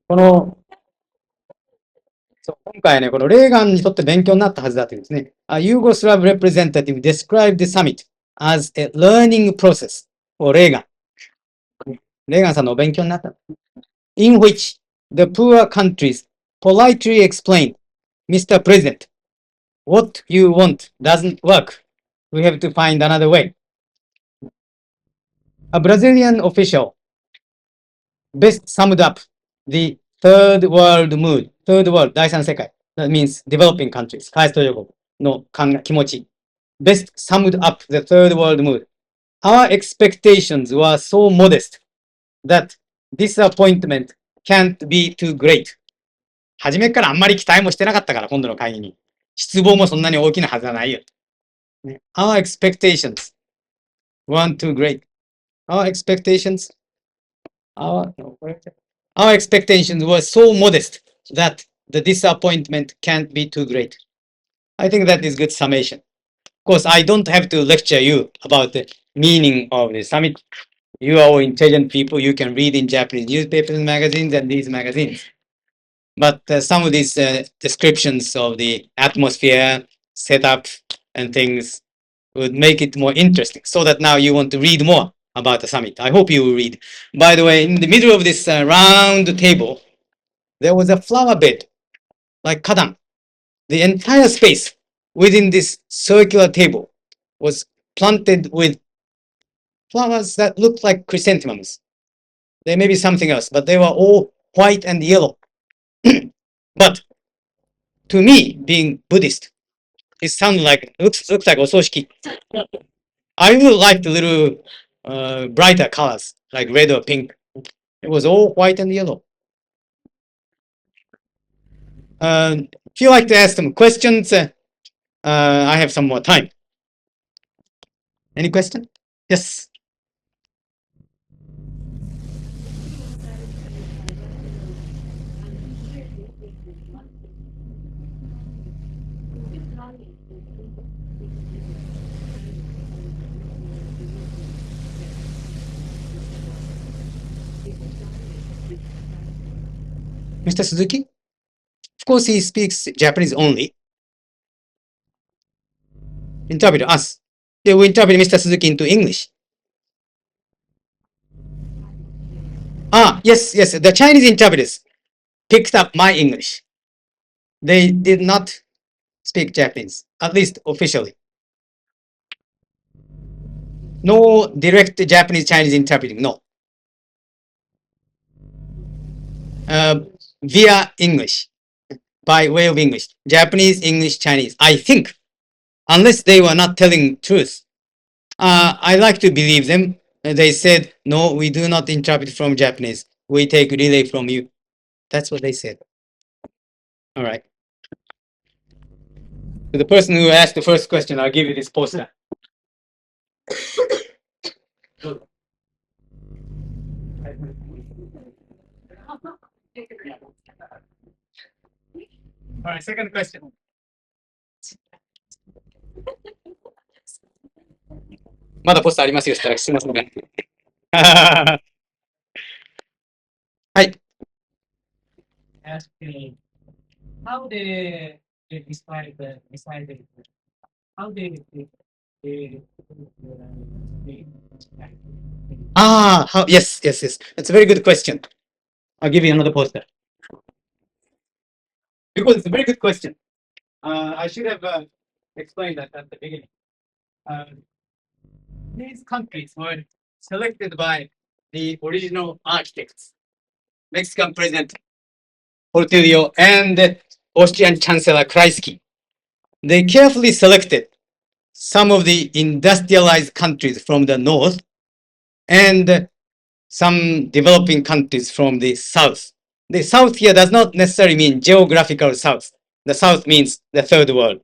この、今回ね、このレーガンにとって勉強になったはずだというんですね。A Yugoslav representative described the summit as a learning process for レーガン。レーガンさんのお勉強になった。In which the poor countries politely explained, Mr. President, what you want doesn't work. We have to find another way. A Brazilian official best summed up the third world mood. Third world, 第三世界。That means developing countries. 開発途上国の気持ち。Best summed up the third world mood. Our expectations were so modest that disappointment can't be too great. 初めからあんまり期待もしてなかったから、今度の会議に。失望もそんなに大きなはずはないよ。Our expectations weren't too great. Our expectations were so modest that the disappointment can't be too great. I think that is good summation. Of course, I don't have to lecture you about the meaning of the summit. You are all intelligent people. You can read in Japanese newspapers and magazines and these magazines. But some of these descriptions of the atmosphere, setup, and things would make it more interesting so that now you want to read more about the summit. I hope you will read. By the way, in the middle of this round table, there was a flower bed, like kadan. The entire space within this circular table was planted with flowers that looked like chrysanthemums. There may be something else, but they were all white and yellow. But to me, being Buddhist, it sounds like, looks like ososhiki. I would like the little brighter colors, like red or pink. It was all white and yellow. If you like to ask some questions, I have some more time. Any question? Yes. Mr. Suzuki? Of course, he speaks Japanese only. Interpret us. Yeah, we interpret Mr. Suzuki into English. Yes. The Chinese interpreters picked up my English. They did not speak Japanese, at least officially. No direct Japanese-Chinese interpreting, no. Via English, by way of English. Japanese, English, Chinese. I think, unless they were not telling truth. I like to believe them. They said, no, we do not interpret from Japanese. We take relay from you. That's what they said. All right. To the person who asked the first question, I'll give you this poster. All right, second question. まだポスターありますよ、したらすみませんね。はい。Asking how they decide how they yes. That's a very good question. I'll give you another poster. Because it's a very good question. I should have explained that at the beginning. These countries were selected by the original architects, Mexican President Portillo and Austrian Chancellor Kreisky. They carefully selected some of the industrialized countries from the north and some developing countries from the south. The south here does not necessarily mean geographical south. The south means the third world.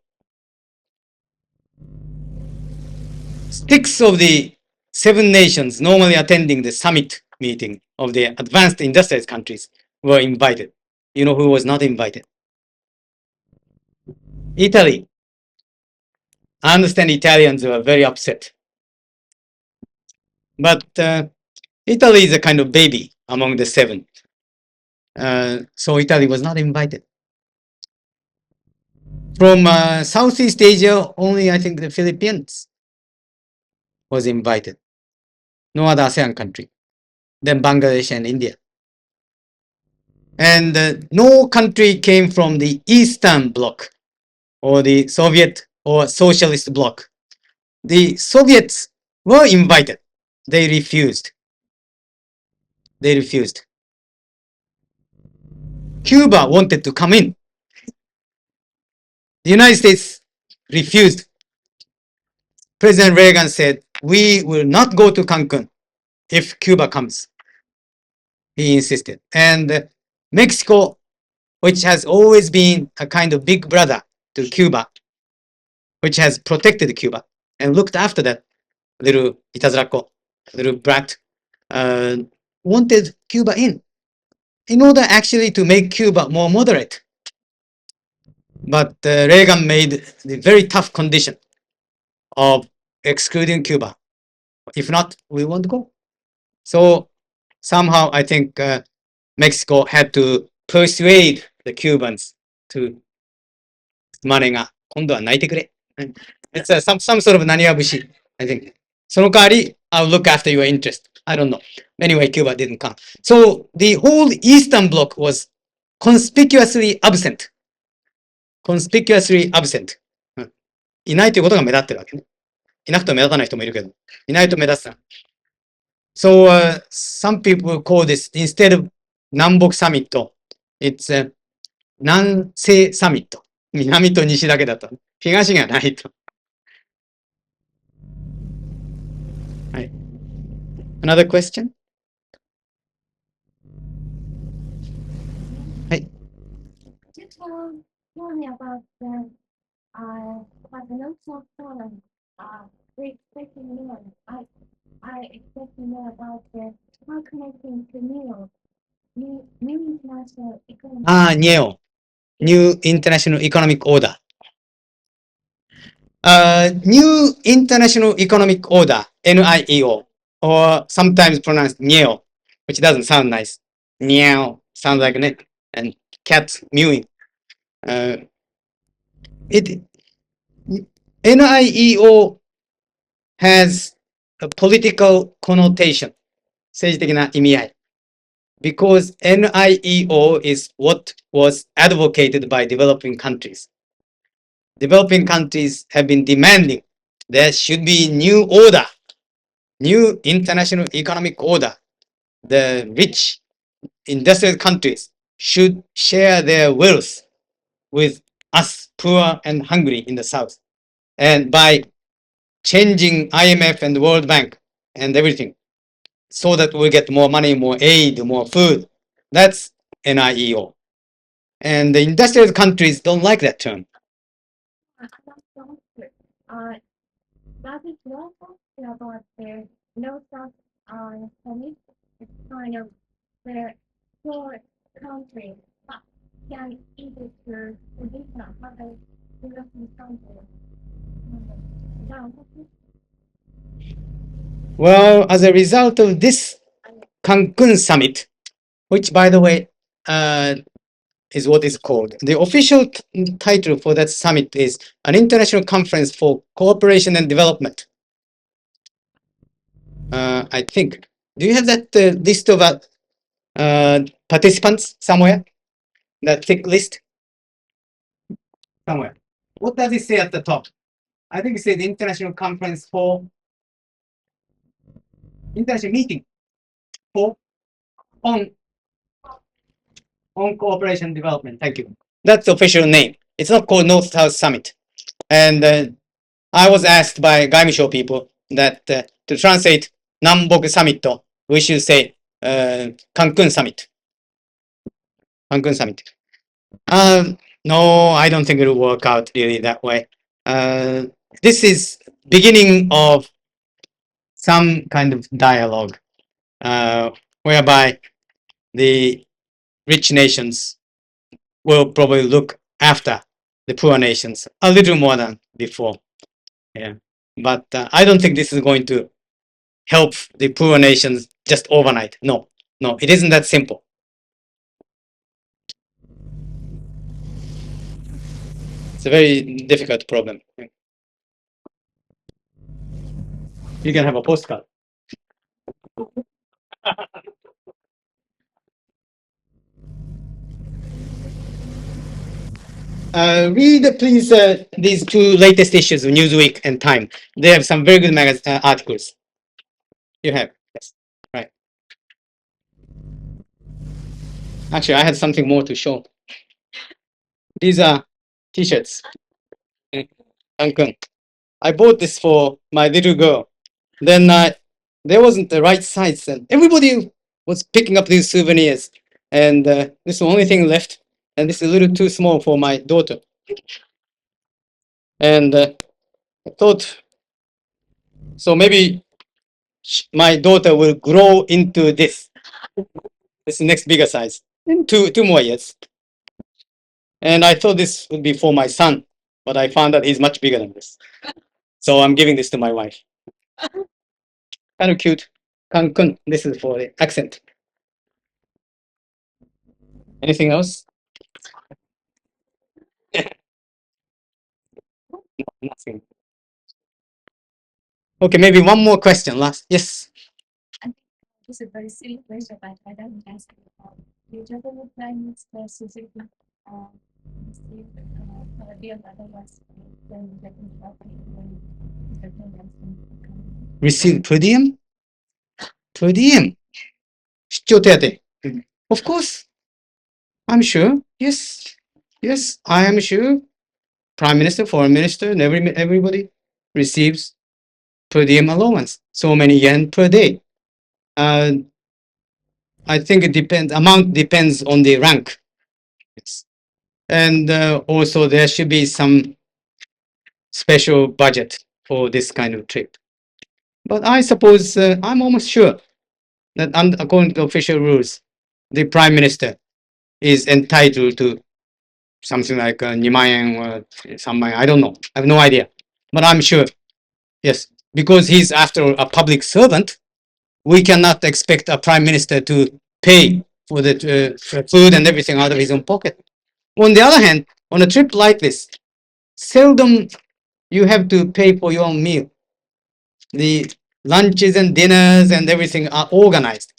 6 of the 7 nations normally attending the summit meeting of the advanced industrialized countries were invited. You know who was not invited? Italy. I understand Italians were very upset. But Italy is a kind of baby among the 7. So Italy was not invited. From Southeast Asia, only I think the Philippines was invited. No other ASEAN country. Then Bangladesh and India. And no country came from the Eastern Bloc or the Soviet or Socialist Bloc. The Soviets were invited. They refused. Cuba wanted to come in. The United States refused. President Reagan said, we will not go to Cancun if Cuba comes. He insisted. And Mexico, which has always been a kind of big brother to Cuba, which has protected Cuba and looked after that little itazrako, little brat, wanted Cuba in order actually to make Cuba more moderate. But Reagan made the very tough condition of excluding Cuba. If not, we won't go. So somehow I think Mexico had to persuade the Cubans to マネが今度は泣いてくれ。It's some sort of なにわ節, I think. その代わり I'll look after your interest. I don't know. Anyway, Cuba didn't come. So the whole Eastern Bloc was conspicuously absent. いないということが目立ってるわけね。いなくても目立たない人もいるけど、いないと目立つな。So, some people call this, instead of 南北サミット、it's a 南西サミット。南と西だけだと。東がないと。はい。Another question? はい。Just tell me about the notes of Poland. We expect to know. I expect to know about the how connecting to new international economy. NEO, New International Economic Order. New International Economic Order, NIEO, or sometimes pronounced NEO, which doesn't sound nice. NEO sounds like a and cat mewing. NIEO has a political connotation, 政治的な意味合い because NIEO is what was advocated by developing countries. Developing countries have been demanding there should be new order, new international economic order. The rich industrial countries should share their wealth with us poor and hungry in the south. And by changing IMF and World Bank and everything so that we get more money, more aid, more food. That's NIEO. And the industrial countries don't like that term. Does it know something about the notes of summit? It's kind of the poor country can either to different other developing countries. Well, as a result of this Cancun summit, which by the way is what is called, the official title for that summit is an international conference for cooperation and development. I think. Do you have that list of participants somewhere? That thick list? Somewhere. What does it say at the top? I think it says International Conference for International Meeting for on Cooperation Development. Thank you. That's the official name. It's not called North-South Summit. And I was asked by Gaimisho people that to translate Nambok Summit, we should say Cancun Summit. Cancun Summit. No, I don't think it will work out really that way. This is beginning of some kind of dialogue whereby the rich nations will probably look after the poor nations a little more than before. Yeah, but I don't think this is going to help the poor nations just overnight. No, it isn't that simple. It's a very difficult problem. You can have a postcard. Read please these two latest issues of Newsweek and Time. They have some very good articles. You have, yes, right. Actually, I had something more to show. These are T-shirts. Cancun. I bought this for my little girl. Then there wasn't the right size, and everybody was picking up these souvenirs. And this is the only thing left. And this is a little too small for my daughter. And I thought, so maybe my daughter will grow into this. This next bigger size in two more years. And I thought this would be for my son, but I found out he's much bigger than this. So I'm giving this to my wife. Kind of cute. Cancun. This is for the accent. Anything else? Nothing. Okay, maybe one more question. Last. Yes. This is a very silly question, but I don't ask you. You just reply me specifically receive per diem allowance when getting property when Receive per diem? Per diem. 出張手当. Of course. I'm sure. Yes. Yes, I am sure. Prime Minister, Foreign Minister, and everybody receives per diem allowance. So many yen per day. I think it depends. Amount depends on the rank. Yes. And also there should be some special budget for this kind of trip. But I suppose I'm almost sure that according to official rules, the Prime Minister is entitled to something like 2万円 or 3万円. I don't know. I have no idea. But I'm sure. Yes. Because he's after a public servant, we cannot expect a Prime Minister to pay for the for food and everything out of his own pocket. On the other hand, on a trip like this, seldom you have to pay for your own meal. The lunches and dinners and everything are organized,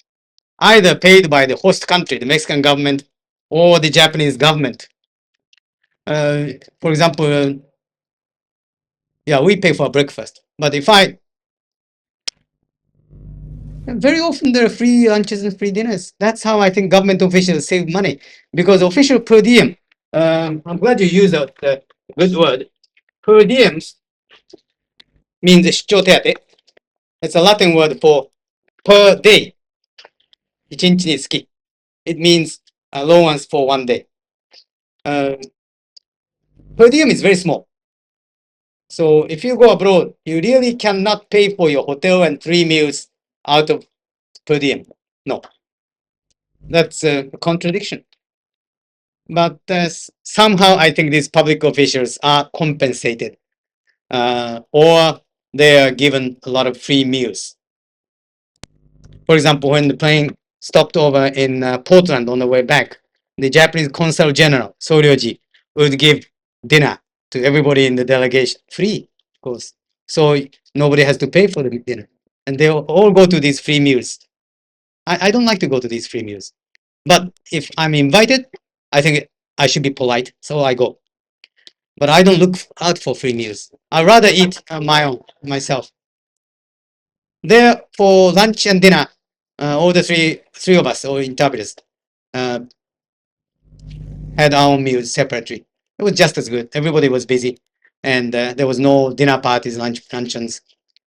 either paid by the host country, the Mexican government, or the Japanese government. For example, yeah, we pay for breakfast. But very often there are free lunches and free dinners. That's how I think government officials save money, because official per diem. I'm glad you used that good word. Per diem means 出張手当. It's a Latin word for per day. 一日につき. It means allowance for one day. Per diem is very small. So if you go abroad, you really cannot pay for your hotel and 3 meals out of per diem. No. That's a contradiction. But somehow I think these public officials are compensated, or they are given a lot of free meals. For example, when the plane stopped over in Portland on the way back, the Japanese consul general, Soryoji, would give dinner to everybody in the delegation, free, of course. So nobody has to pay for the dinner. And they all go to these free meals. I don't like to go to these free meals. But if I'm invited, I think I should be polite, so I go. But I don't look out for free meals. I rather eat my own, myself. There for lunch and dinner, all the three of us, all interpreters, had our own meals separately. It was just as good. Everybody was busy, and there was no dinner parties, luncheons.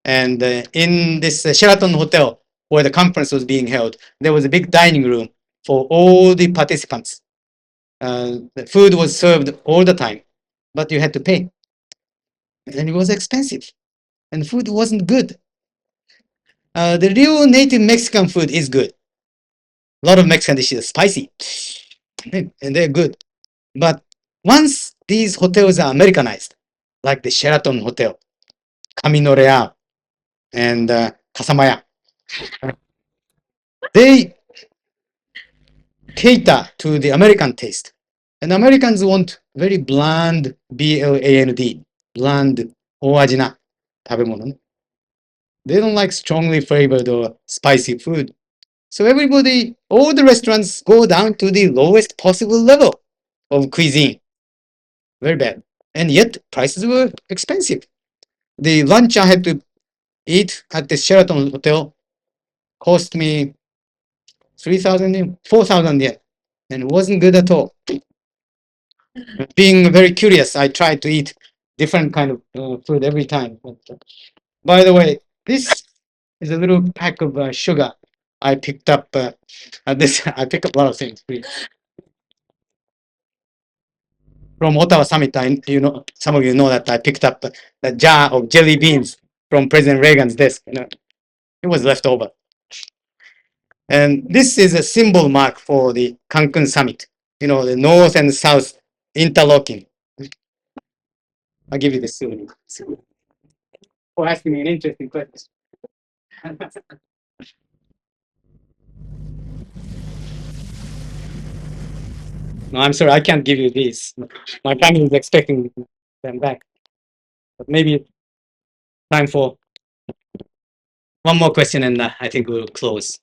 And in this Sheraton hotel where the conference was being held, there was a big dining room for all the participants. The food was served all the time, but you had to pay. And it was expensive, and food wasn't good. The real native Mexican food is good. A lot of Mexican dishes are spicy, and they're good. But once these hotels are Americanized, like the Sheraton Hotel, Camino Real, and Casamaya, they cater to the American taste. And Americans want very bland, B-L-A-N-D, bland, 大味な食べ物ね. They don't like strongly flavored or spicy food. So everybody, all the restaurants go down to the lowest possible level of cuisine. Very bad. And yet prices were expensive. The lunch I had to eat at the Sheraton Hotel cost me 3,000 yen, 4,000 yen. And it wasn't good at all. Being very curious, I tried to eat different kind of food every time. But, by the way, this is a little pack of sugar I picked up. I picked up a lot of things. From Ottawa Summit, some of you know that I picked up a jar of jelly beans from President Reagan's desk. It was left over. And this is a symbol mark for the Cancun Summit. The North and South interlocking. I'll give you this souvenir. For asking me an interesting question. No, I'm sorry, I can't give you these. My family is expecting them back. But maybe time for one more question, and I think we'll close.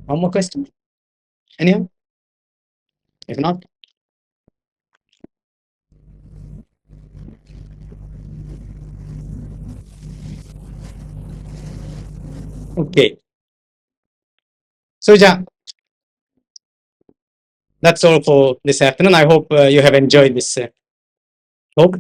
One more question? Anyone? If not, OK。それじゃあ、That's all for this afternoon. I hope you have enjoyed this talk.